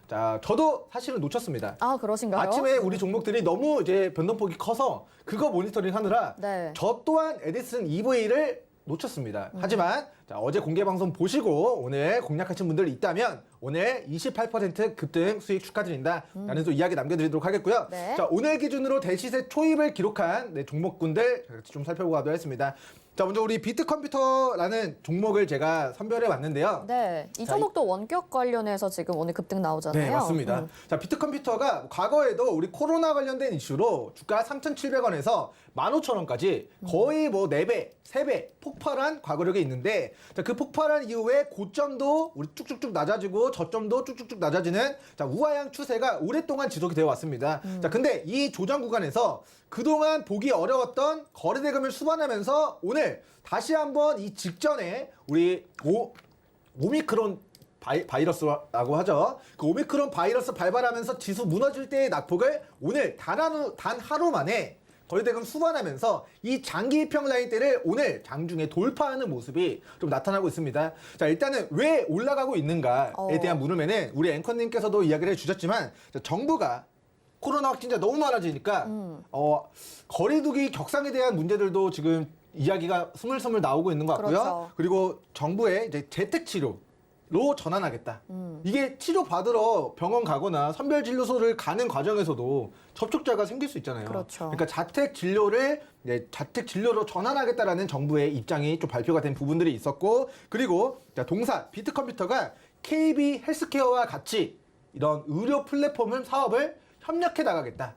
저도 사실은 놓쳤습니다. 아, 그러신가요? 아침에 우리 종목들이 너무 이제 변동폭이 커서 그거 모니터링 하느라 네. 저 또한 에디슨 EV를 놓쳤습니다. 하지만 어제 공개 방송 보시고 오늘 공략하신 분들 있다면 오늘 28% 급등 수익 축하드린다. 라는 또 이야기 남겨드리도록 하겠고요. 네. 오늘 기준으로 대시세 초입을 기록한 종목군들 같이 좀 살펴보도록 하겠습니다. 먼저 우리 비트컴퓨터라는 종목을 제가 선별해 왔는데요. 네, 이 종목도 원격 관련해서 지금 오늘 급등 나오잖아요. 네, 맞습니다. 비트컴퓨터가 과거에도 우리 코로나 관련된 이슈로 주가 3,700원에서 15,000원까지 거의 뭐 4배, 3배 폭발한 과거력이 있는데 그 폭발한 이후에 고점도 우리 쭉쭉쭉 낮아지고 저점도 쭉쭉쭉 낮아지는 우하향 추세가 오랫동안 지속이 되어 왔습니다. 근데 이 조정 구간에서 그동안 보기 어려웠던 거래대금을 수반하면서 오늘 다시 한번 이 직전에 우리 오미크론 바이러스라고 하죠. 그 오미크론 바이러스 발발하면서 지수 무너질 때의 낙폭을 오늘 단 하루 만에 거래대금 수반하면서 이 장기 입형 라인대를 오늘 장중에 돌파하는 모습이 좀 나타나고 있습니다. 일단은 왜 올라가고 있는가에 대한 물음에는 우리 앵커님께서도 이야기를 해주셨지만 정부가 코로나 확진자 너무 많아지니까 거리두기 격상에 대한 문제들도 지금 이야기가 스물스물 나오고 있는 것 같고요. 그렇죠. 그리고 정부의 이제 재택치료로 전환하겠다. 이게 치료 받으러 병원 가거나 선별진료소를 가는 과정에서도 접촉자가 생길 수 있잖아요. 그렇죠. 그러니까 자택 진료로 전환하겠다라는 정부의 입장이 좀 발표가 된 부분들이 있었고, 그리고 동사 비트컴퓨터가 KB 헬스케어와 같이 이런 의료 플랫폼 사업을 협력해 나가겠다.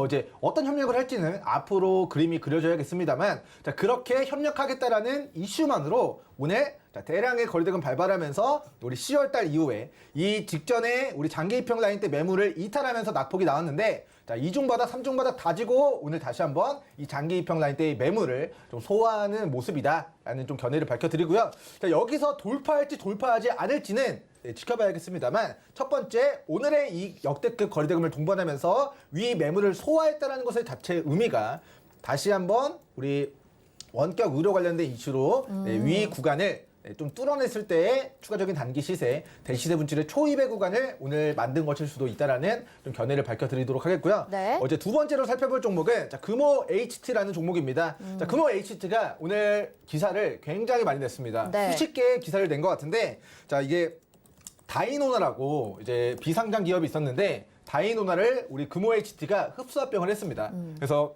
이제 어떤 협력을 할지는 앞으로 그림이 그려져야겠습니다만, 그렇게 협력하겠다라는 이슈만으로 오늘 대량의 거래대금 발발하면서 우리 10월 달 이후에 이 직전에 우리 장기 입형 라인 때 매물을 이탈하면서 낙폭이 나왔는데 2중 바닥, 3중 바닥 다지고 오늘 다시 한번 이 장기 입형 라인 때의 매물을 좀 소화하는 모습이다라는 좀 견해를 밝혀드리고요. 여기서 돌파할지 돌파하지 않을지는 지켜봐야겠습니다만, 첫 번째 오늘의 이 역대급 거래대금을 동반하면서 위 매물을 소화했다는 것의 자체의 의미가 다시 한번 우리 원격 의료 관련된 이슈로 위 구간을 좀 뚫어냈을 때의 추가적인 단기 시세, 대시세 분출의 초입의 구간을 오늘 만든 것일 수도 있다라는 좀 견해를 밝혀드리도록 하겠고요. 네. 어제 두 번째로 살펴볼 종목은 금호 HT라는 종목입니다. 금호 HT가 오늘 기사를 굉장히 많이 냈습니다. 네. 수십 개의 기사를 낸 것 같은데, 이게 다이노나라고 이제 비상장 기업이 있었는데 다이노나를 우리 금호 HT가 흡수합병을 했습니다. 그래서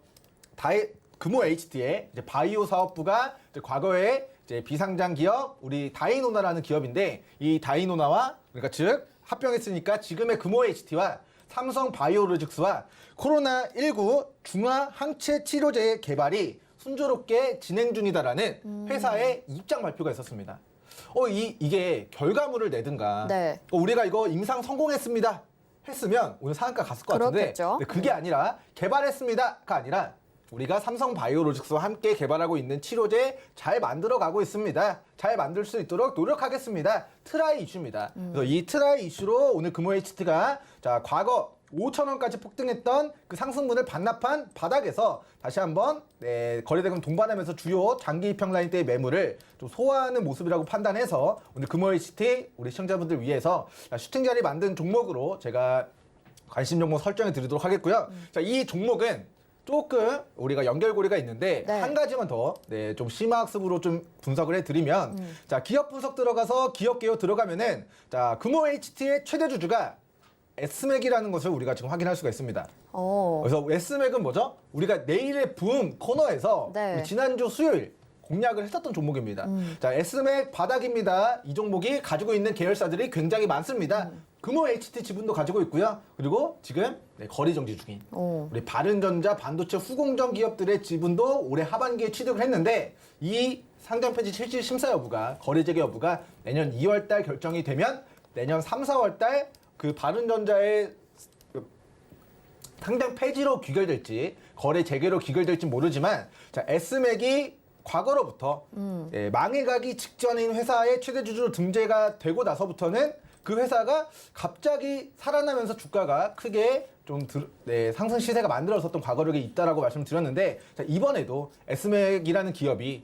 금호 HT의 이제 바이오 사업부가 이제 과거에 이제 비상장 기업 우리 다이노나라는 기업인데, 이 다이노나와 그러니까 즉 합병했으니까 지금의 금호 HT와 삼성 바이오로직스와 코로나19 중화 항체 치료제 개발이 순조롭게 진행 중이다라는 회사의 입장 발표가 있었습니다. 이게 결과물을 내든가 네. 우리가 이거 임상 성공했습니다 했으면 오늘 상한가 갔을 것 같은데 그렇겠죠. 근데 그게 아니라 개발했습니다가 아니라 우리가 삼성바이오로직스와 함께 개발하고 있는 치료제 잘 만들어가고 있습니다. 잘 만들 수 있도록 노력하겠습니다. 트라이 이슈입니다. 그래서 이 트라이 이슈로 오늘 금호 HT가 자 과거 5,000원까지 폭등했던 그 상승분을 반납한 바닥에서 다시 한번 거래대금 동반하면서 주요 장기 입형 라인대의 매물을 좀 소화하는 모습이라고 판단해서 오늘 금호 HT 우리 시청자분들 위해서 슈팅 자리 만든 종목으로 제가 관심 종목 설정해 드리도록 하겠고요. 자, 이 종목은 조금 우리가 연결고리가 있는데 네. 한 가지만 더 좀 심화학습으로 좀 분석을 해드리면 자 기업 분석 들어가서 기업 개요 들어가면은 자 금호 HT의 최대 주주가 S맥이라는 것을 우리가 지금 확인할 수가 있습니다. 그래서 S맥은 뭐죠? 우리가 내일의 붐 코너에서 네. 우리 지난주 수요일 공략을 했었던 종목입니다. 자, S맥 바닥입니다. 이 종목이 가지고 있는 계열사들이 굉장히 많습니다. 금호 HT 지분도 가지고 있고요. 그리고 지금 거래 정지 중인 우리 바른전자 반도체 후공정 기업들의 지분도 올해 하반기에 취득을 했는데 이 상장 폐지 실질 심사 여부가 거래 재개 여부가 내년 2월 달 결정이 되면 내년 3, 4월 달 그 바른전자의 상장 폐지로 귀결될지 거래 재개로 귀결될지 모르지만 자 S맥이 과거로부터 망해가기 직전인 회사의 최대 주주로 등재가 되고 나서부터는 그 회사가 갑자기 살아나면서 주가가 크게 좀 상승 시세가 만들어졌던 과거력이 있다라고 말씀드렸는데 자, 이번에도 S맥이라는 기업이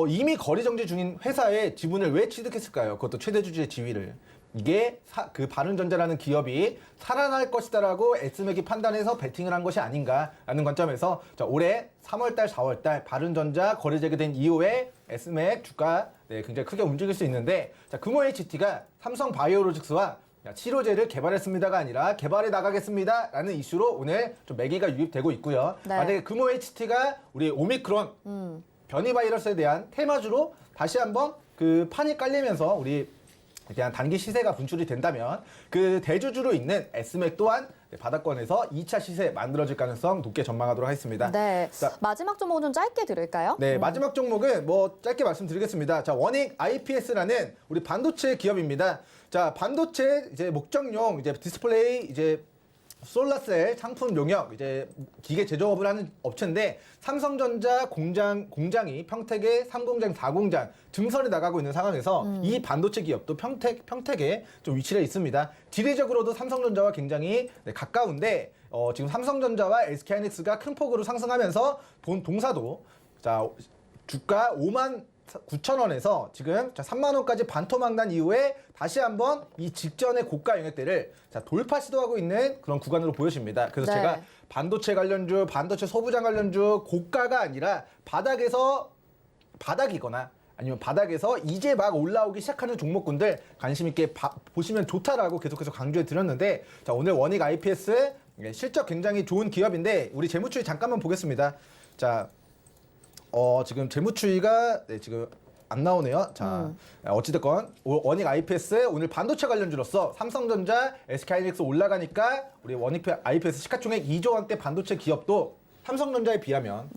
이미 거래 정지 중인 회사의 지분을 왜 취득했을까요? 그것도 최대 주주의 지위를. 이게 그 바른전자라는 기업이 살아날 것이다라고 S맥이 판단해서 베팅을 한 것이 아닌가라는 관점에서 자, 올해 3월달, 4월달 바른전자 거래 재개된 이후에 S맥 주가 굉장히 크게 움직일 수 있는데 자, 금호 HT가 삼성바이오로직스와 치료제를 개발했습니다가 아니라 개발해 나가겠습니다라는 이슈로 오늘 좀 매기가 유입되고 있고요. 네. 만약에 금호 HT가 우리 오미크론 변이 바이러스에 대한 테마주로 다시 한번 그 판이 깔리면서 우리 대한 단기 시세가 분출이 된다면 그 대주주로 있는 S맥 또한 바닥권에서 2차 시세 만들어질 가능성 높게 전망하도록 하겠습니다. 네. 자, 마지막 종목은 좀 짧게 들을까요? 네, 마지막 종목은 뭐 짧게 말씀드리겠습니다. 자, 원익 IPS라는 우리 반도체 기업입니다. 자, 반도체 이제 목적용 이제 디스플레이 이제 솔라셀 상품 용역 이제 기계 제조업을 하는 업체인데 삼성전자 공장이 평택에 3공장, 4공장 증설에 나가고 있는 상황에서 이 반도체 기업도 평택에 좀 위치해 있습니다. 지리적으로도 삼성전자와 굉장히 가까운데 지금 삼성전자와 SK하이닉스가 큰 폭으로 상승하면서 동사도 자 주가 59,000원에서 지금 3만 원까지 반토막 난 이후에 다시 한번 이 직전의 고가 영역대를 돌파 시도하고 있는 그런 구간으로 보여집니다. 그래서 네. 제가 반도체 관련주, 반도체 소부장 관련주 고가가 아니라 바닥이거나 아니면 바닥에서 이제 막 올라오기 시작하는 종목군들 관심 있게 보시면 좋다라고 계속해서 강조해 드렸는데 자, 오늘 원익 IPS 실적 굉장히 좋은 기업인데 우리 재무추이 잠깐만 보겠습니다. 자, 지금 재무추이가 지금 안 나오네요. 자, 어찌됐건 원익 IPS 오늘 반도체 관련주로서 삼성전자, SK하이닉스 올라가니까 우리 원익 IPS 시가총액 2조 원대 반도체 기업도 삼성전자에 비하면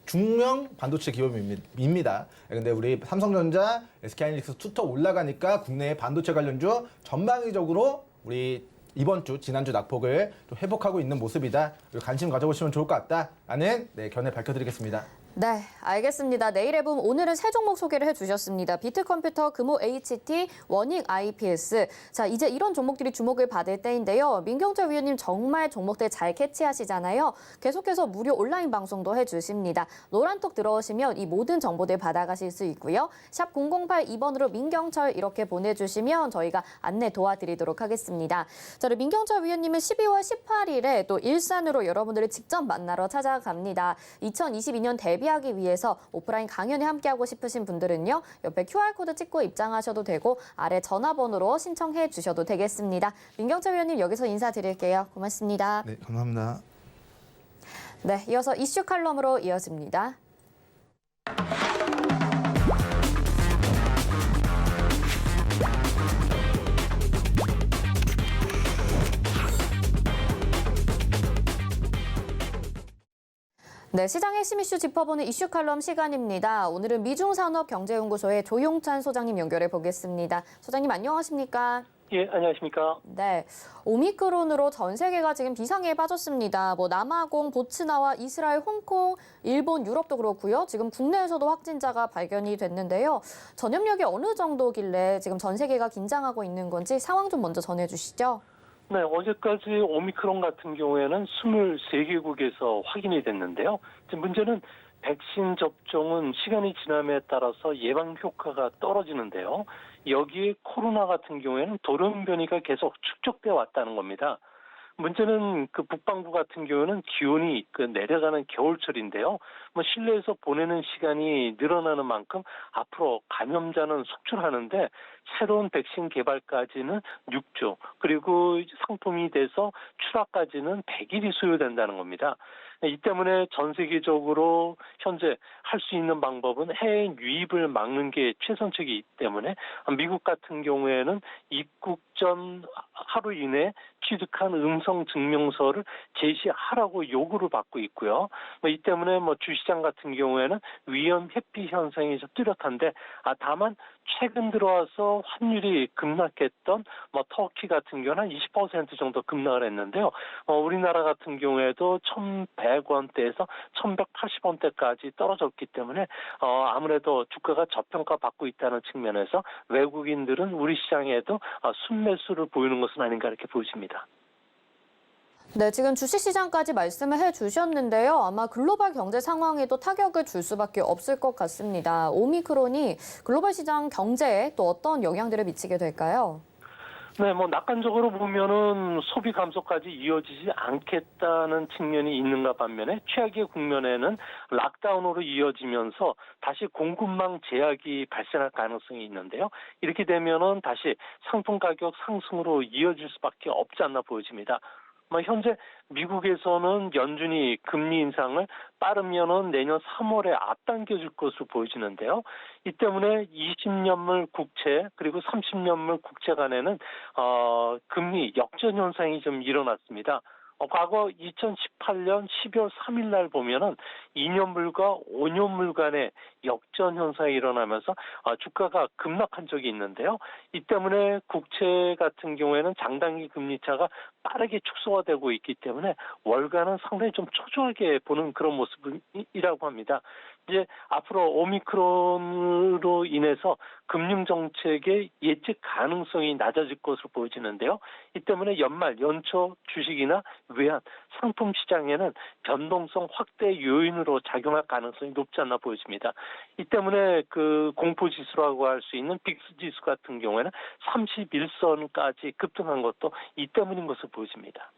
중형 반도체 기업입니다. 근데 우리 삼성전자, SK하이닉스 투톱 올라가니까 국내 반도체 관련주 전방위적으로 우리 이번 주, 지난주 낙폭을 좀 회복하고 있는 모습이다. 관심 가져보시면 좋을 것 같다라는 견해 밝혀드리겠습니다. 네, 알겠습니다. 내일의 붐 오늘은 세 종목 소개를 해주셨습니다. 비트컴퓨터, 금호 HT, 원익 IPS. 자, 이제 이런 종목들이 주목을 받을 때인데요. 민경철 위원님 정말 종목들 잘 캐치하시잖아요. 계속해서 무료 온라인 방송도 해주십니다. 노란톡 들어오시면 이 모든 정보들 받아가실 수 있고요. 샵 0082번으로 민경철 이렇게 보내주시면 저희가 안내 도와드리도록 하겠습니다. 자, 그리고 민경철 위원님은 12월 18일에 또 일산으로 여러분들을 직접 만나러 찾아갑니다. 2022년 대비하기 위해서 오프라인 강연에 함께하고 싶으신 분들은요. 옆에 QR코드 찍고 입장하셔도 되고 아래 전화번호로 신청해 주셔도 되겠습니다. 민경철 위원님 여기서 인사드릴게요. 고맙습니다. 네, 감사합니다. 네, 이어서 이슈 칼럼으로 이어집니다. 네, 시장 핵심 이슈 짚어보는 이슈 칼럼 시간입니다. 오늘은 미중산업경제연구소의 조용찬 소장님 연결해 보겠습니다. 소장님 안녕하십니까? 예, 안녕하십니까? 네, 오미크론으로 전 세계가 지금 비상에 빠졌습니다. 남아공, 보츠나와 이스라엘, 홍콩, 일본, 유럽도 그렇고요. 지금 국내에서도 확진자가 발견이 됐는데요. 전염력이 어느 정도길래 지금 전 세계가 긴장하고 있는 건지 상황 좀 먼저 전해주시죠. 네, 어제까지 오미크론 같은 경우에는 23개국에서 확인이 됐는데요. 문제는 백신 접종은 시간이 지남에 따라서 예방 효과가 떨어지는데요. 여기에 코로나 같은 경우에는 돌연변이가 계속 축적돼 왔다는 겁니다. 문제는 그 북반구 같은 경우는 기온이 내려가는 겨울철인데요. 실내에서 보내는 시간이 늘어나는 만큼 앞으로 감염자는 속출하는데 새로운 백신 개발까지는 6주, 그리고 상품이 돼서 출하까지는 100일이 소요된다는 겁니다. 이 때문에 전 세계적으로 현재 할 수 있는 방법은 해외 유입을 막는 게 최선책이기 때문에 미국 같은 경우에는 입국 전 하루 이내 취득한 음성 증명서를 제시하라고 요구를 받고 있고요. 이 때문에 주시장 같은 경우에는 위험 회피 현상이 좀 뚜렷한데, 다만 최근 들어와서 환율이 급락했던 터키 같은 경우는 한 20% 정도 급락을 했는데요. 우리나라 같은 경우에도 1,100원대에서 1,180원대까지 떨어졌기 때문에 아무래도 주가가 저평가 받고 있다는 측면에서 외국인들은 우리 시장에도 순매수를 보이는 것은 아닌가 이렇게 보여집니다. 네, 지금 주식시장까지 말씀을 해주셨는데요. 아마 글로벌 경제 상황에도 타격을 줄 수밖에 없을 것 같습니다. 오미크론이 글로벌 시장 경제에 또 어떤 영향들을 미치게 될까요? 네, 낙관적으로 보면은 소비 감소까지 이어지지 않겠다는 측면이 있는가 반면에 최악의 국면에는 락다운으로 이어지면서 다시 공급망 제약이 발생할 가능성이 있는데요. 이렇게 되면은 다시 상품 가격 상승으로 이어질 수밖에 없지 않나 보여집니다. 현재 미국에서는 연준이 금리 인상을 빠르면은 내년 3월에 앞당겨줄 것으로 보여지는데요. 이 때문에 20년물 국채 그리고 30년물 국채 간에는 금리 역전 현상이 좀 일어났습니다. 과거 2018년 12월 3일 날 보면은 2년물과 5년물 간의 역전 현상이 일어나면서 주가가 급락한 적이 있는데요. 이 때문에 국채 같은 경우에는 장단기 금리 차가 빠르게 축소가 되고 있기 때문에 월가는 상당히 좀 초조하게 보는 그런 모습이라고 합니다. 이제 앞으로 오미크론으로 인해서 금융 정책의 예측 가능성이 낮아질 것으로 보여지는데요. 이 때문에 연초 주식이나 외환 상품 시장에는 변동성 확대 요인으로 작용할 가능성이 높지 않나 보여집니다. 이 때문에 그 공포 지수라고 할 수 있는 빅스 지수 같은 경우에는 31선까지 급등한 것도 이 때문인 것으로 보여집니다.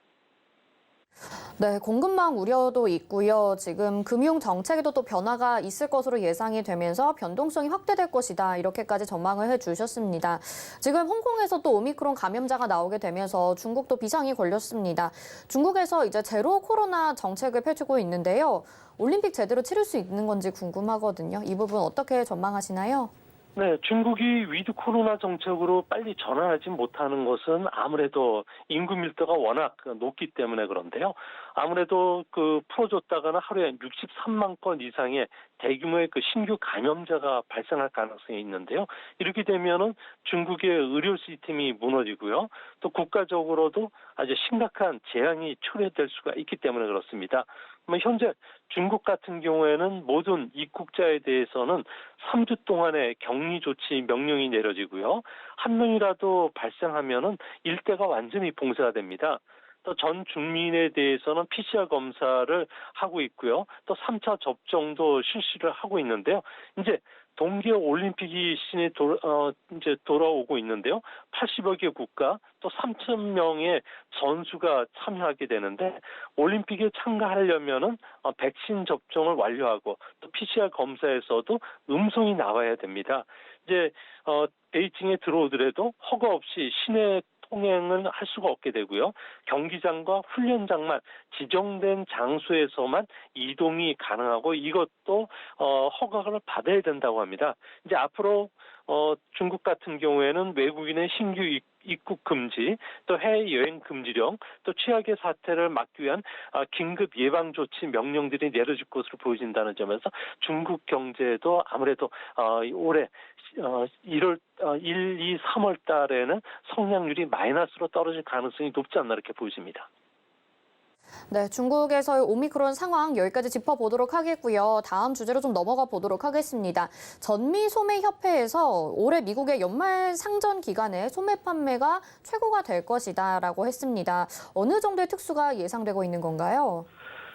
네, 공급망 우려도 있고요. 지금 금융 정책에도 또 변화가 있을 것으로 예상이 되면서 변동성이 확대될 것이다. 이렇게까지 전망을 해주셨습니다. 지금 홍콩에서 또 오미크론 감염자가 나오게 되면서 중국도 비상이 걸렸습니다. 중국에서 이제 제로 코로나 정책을 펼치고 있는데요. 올림픽 제대로 치를 수 있는 건지 궁금하거든요. 이 부분 어떻게 전망하시나요? 네, 중국이 위드 코로나 정책으로 빨리 전환하지 못하는 것은 아무래도 인구 밀도가 워낙 높기 때문에 그런데요. 아무래도 풀어줬다가는 하루에 63만 건 이상의 대규모의 신규 감염자가 발생할 가능성이 있는데요. 이렇게 되면은 중국의 의료 시스템이 무너지고요. 또 국가적으로도 아주 심각한 재앙이 초래될 수가 있기 때문에 그렇습니다. 현재 중국 같은 경우에는 모든 입국자에 대해서는 3주 동안의 격리 조치 명령이 내려지고요. 한 명이라도 발생하면은 일대가 완전히 봉쇄가 됩니다. 또 전 국민에 대해서는 PCR 검사를 하고 있고요. 또 3차 접종도 실시를 하고 있는데요. 이제 동계 올림픽이 이제 돌아오고 있는데요. 80여 개 국가 또 3,000명의 선수가 참여하게 되는데 올림픽에 참가하려면은 백신 접종을 완료하고 또 PCR 검사에서도 음성이 나와야 됩니다. 이제 베이징에 들어오더라도 허가 없이 시내 통행을 할 수가 없게 되고요. 경기장과 훈련장만 지정된 장소에서만 이동이 가능하고 이것도 허가를 받아야 된다고 합니다. 이제 앞으로 중국 같은 경우에는 외국인의 신규 입국 금지, 또 해외 여행 금지령, 또 최악의 사태를 막기 위한 긴급 예방 조치 명령들이 내려질 것으로 보여진다는 점에서 중국 경제도 아무래도 올해 1, 2, 3월 달에는 성장률이 마이너스로 떨어질 가능성이 높지 않나 이렇게 보여집니다. 네, 중국에서의 오미크론 상황 여기까지 짚어보도록 하겠고요. 다음 주제로 좀 넘어가 보도록 하겠습니다. 전미소매협회에서 올해 미국의 연말 상전 기간에 소매 판매가 최고가 될 것이다라고 했습니다. 어느 정도의 특수가 예상되고 있는 건가요?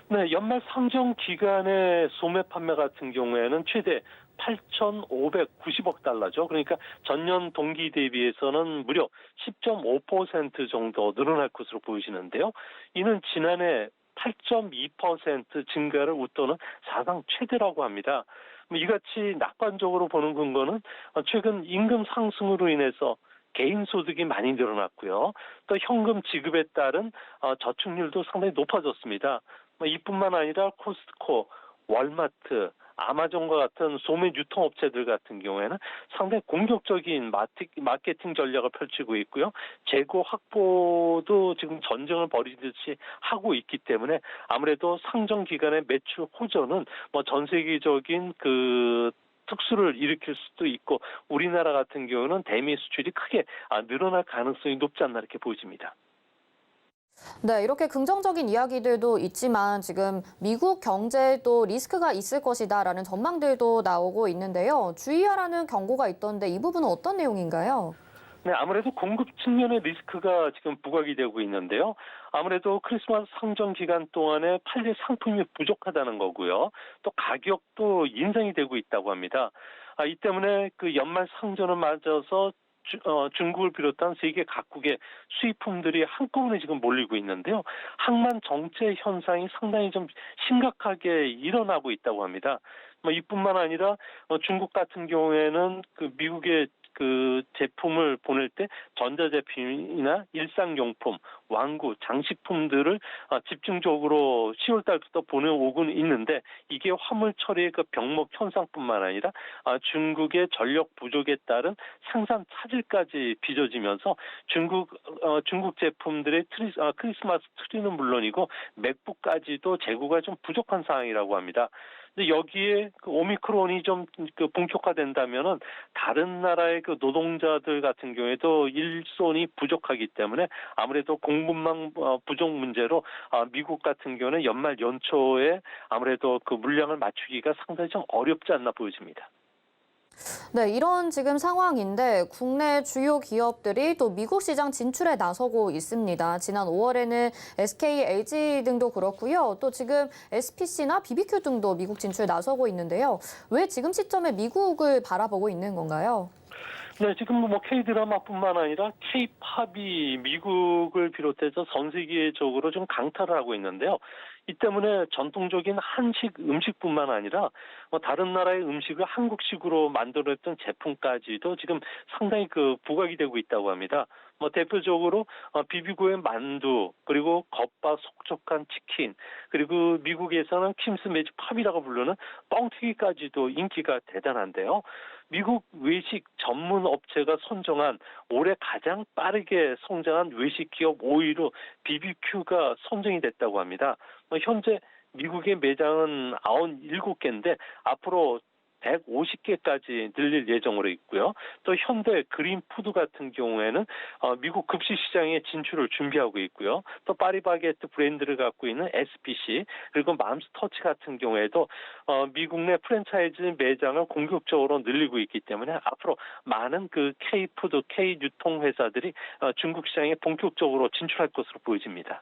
네, 연말 상정 기간의 소매 판매 같은 경우에는 최대 8,590억 달러죠. 그러니까 전년 동기 대비해서는 무려 10.5% 정도 늘어날 것으로 보이시는데요. 이는 지난해 8.2% 증가를 웃도는 사상 최대라고 합니다. 이같이 낙관적으로 보는 근거는 최근 임금 상승으로 인해서 개인 소득이 많이 늘어났고요. 또 현금 지급에 따른 저축률도 상당히 높아졌습니다. 이뿐만 아니라 코스트코, 월마트, 아마존과 같은 소매 유통업체들 같은 경우에는 상당히 공격적인 마케팅 전략을 펼치고 있고요. 재고 확보도 지금 전쟁을 벌이듯이 하고 있기 때문에 아무래도 상정 기간의 매출 호전은 전 세계적인 특수를 일으킬 수도 있고 우리나라 같은 경우는 대미 수출이 크게 늘어날 가능성이 높지 않나 이렇게 보여집니다. 네, 이렇게 긍정적인 이야기들도 있지만 지금 미국 경제에도 리스크가 있을 것이다라는 전망들도 나오고 있는데요. 주의하라는 경고가 있던데 이 부분은 어떤 내용인가요? 네, 아무래도 공급 측면의 리스크가 지금 부각이 되고 있는데요. 아무래도 크리스마스 상정 기간 동안에 팔릴 상품이 부족하다는 거고요. 또 가격도 인상이 되고 있다고 합니다. 이 때문에 연말 상전을 맞아서 중국을 비롯한 세계 각국의 수입품들이 한꺼번에 지금 몰리고 있는데요. 항만 정체 현상이 상당히 좀 심각하게 일어나고 있다고 합니다. 이뿐만 아니라 중국 같은 경우에는 미국의 제품을 보낼 때 전자제품이나 일상용품, 왕구, 장식품들을 집중적으로 10월 달부터 보내오고는 있는데 이게 화물 처리의 병목 현상뿐만 아니라 중국의 전력 부족에 따른 생산 차질까지 빚어지면서 중국 제품들의 크리스마스 트리는 물론이고 맥북까지도 재고가 좀 부족한 상황이라고 합니다. 근데 여기에 오미크론이 좀 본격화된다면은 다른 나라의 노동자들 같은 경우에도 일손이 부족하기 때문에 아무래도 공급망 부족 문제로 미국 같은 경우는 연말 연초에 아무래도 물량을 맞추기가 상당히 좀 어렵지 않나 보여집니다. 네, 이런 지금 상황인데 국내 주요 기업들이 또 미국 시장 진출에 나서고 있습니다. 지난 5월에는 SK, LG 등도 그렇고요. 또 지금 SPC나 BBQ 등도 미국 진출에 나서고 있는데요. 왜 지금 시점에 미국을 바라보고 있는 건가요? 네, 지금 K-드라마뿐만 아니라 K-팝이 미국을 비롯해서 전 세계적으로 좀 강타를 하고 있는데요. 이 때문에 전통적인 한식 음식뿐만 아니라 다른 나라의 음식을 한국식으로 만들었던 제품까지도 지금 상당히 부각이 되고 있다고 합니다. 대표적으로 비비고의 만두, 그리고 겉바 속촉한 치킨, 그리고 미국에서는 킴스 매직 팝이라고 부르는 뻥튀기까지도 인기가 대단한데요. 미국 외식 전문 업체가 선정한 올해 가장 빠르게 성장한 외식 기업 5위로 BBQ가 선정이 됐다고 합니다. 현재 미국의 매장은 97개인데 앞으로 150개까지 늘릴 예정으로 있고요. 또 현대 그린푸드 같은 경우에는 미국 급식 시장에 진출을 준비하고 있고요. 또 파리바게뜨 브랜드를 갖고 있는 SPC 그리고 맘스터치 같은 경우에도 미국 내 프랜차이즈 매장을 공격적으로 늘리고 있기 때문에 앞으로 많은 K푸드, K유통 회사들이 중국 시장에 본격적으로 진출할 것으로 보여집니다.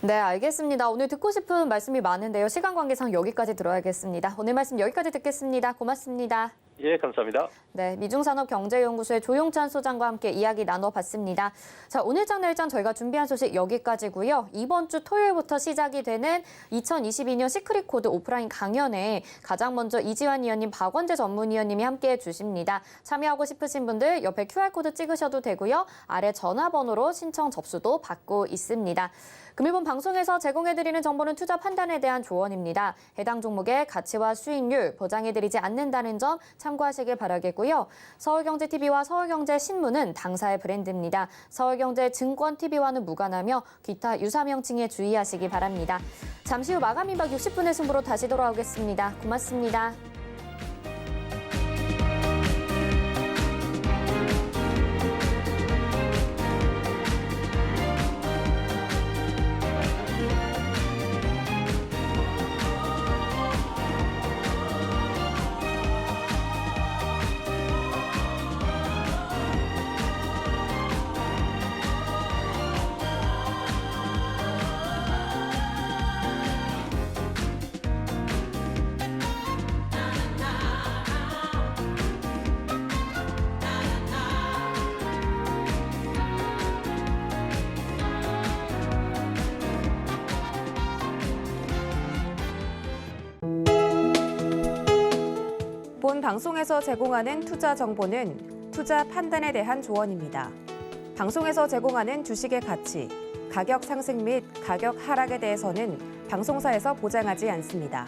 네, 알겠습니다. 오늘 듣고 싶은 말씀이 많은데요. 시간 관계상 여기까지 들어야겠습니다. 오늘 말씀 여기까지 듣겠습니다. 고맙습니다. 예, 감사합니다. 네, 미중산업경제연구소의 조용찬 소장과 함께 이야기 나눠봤습니다. 자, 오늘장 내일장 저희가 준비한 소식 여기까지고요. 이번 주 토요일부터 시작이 되는 2022년 시크릿 코드 오프라인 강연에 가장 먼저 이지환 위원님, 박원재 전문위원님이 함께해 주십니다. 참여하고 싶으신 분들 옆에 QR코드 찍으셔도 되고요. 아래 전화번호로 신청 접수도 받고 있습니다. 금일본 방송에서 제공해드리는 정보는 투자 판단에 대한 조언입니다. 해당 종목의 가치와 수익률 보장해드리지 않는다는 점 참고하시길 바라겠고요. 서울경제TV와 서울경제신문은 당사의 브랜드입니다. 서울경제증권TV와는 무관하며 기타 유사 명칭에 주의하시기 바랍니다. 잠시 후 마감 2박 60분의 승부로 다시 돌아오겠습니다. 고맙습니다. 본 방송에서 제공하는 투자 정보는 투자 판단에 대한 조언입니다. 방송에서 제공하는 주식의 가치, 가격 상승 및 가격 하락에 대해서는 방송사에서 보장하지 않습니다.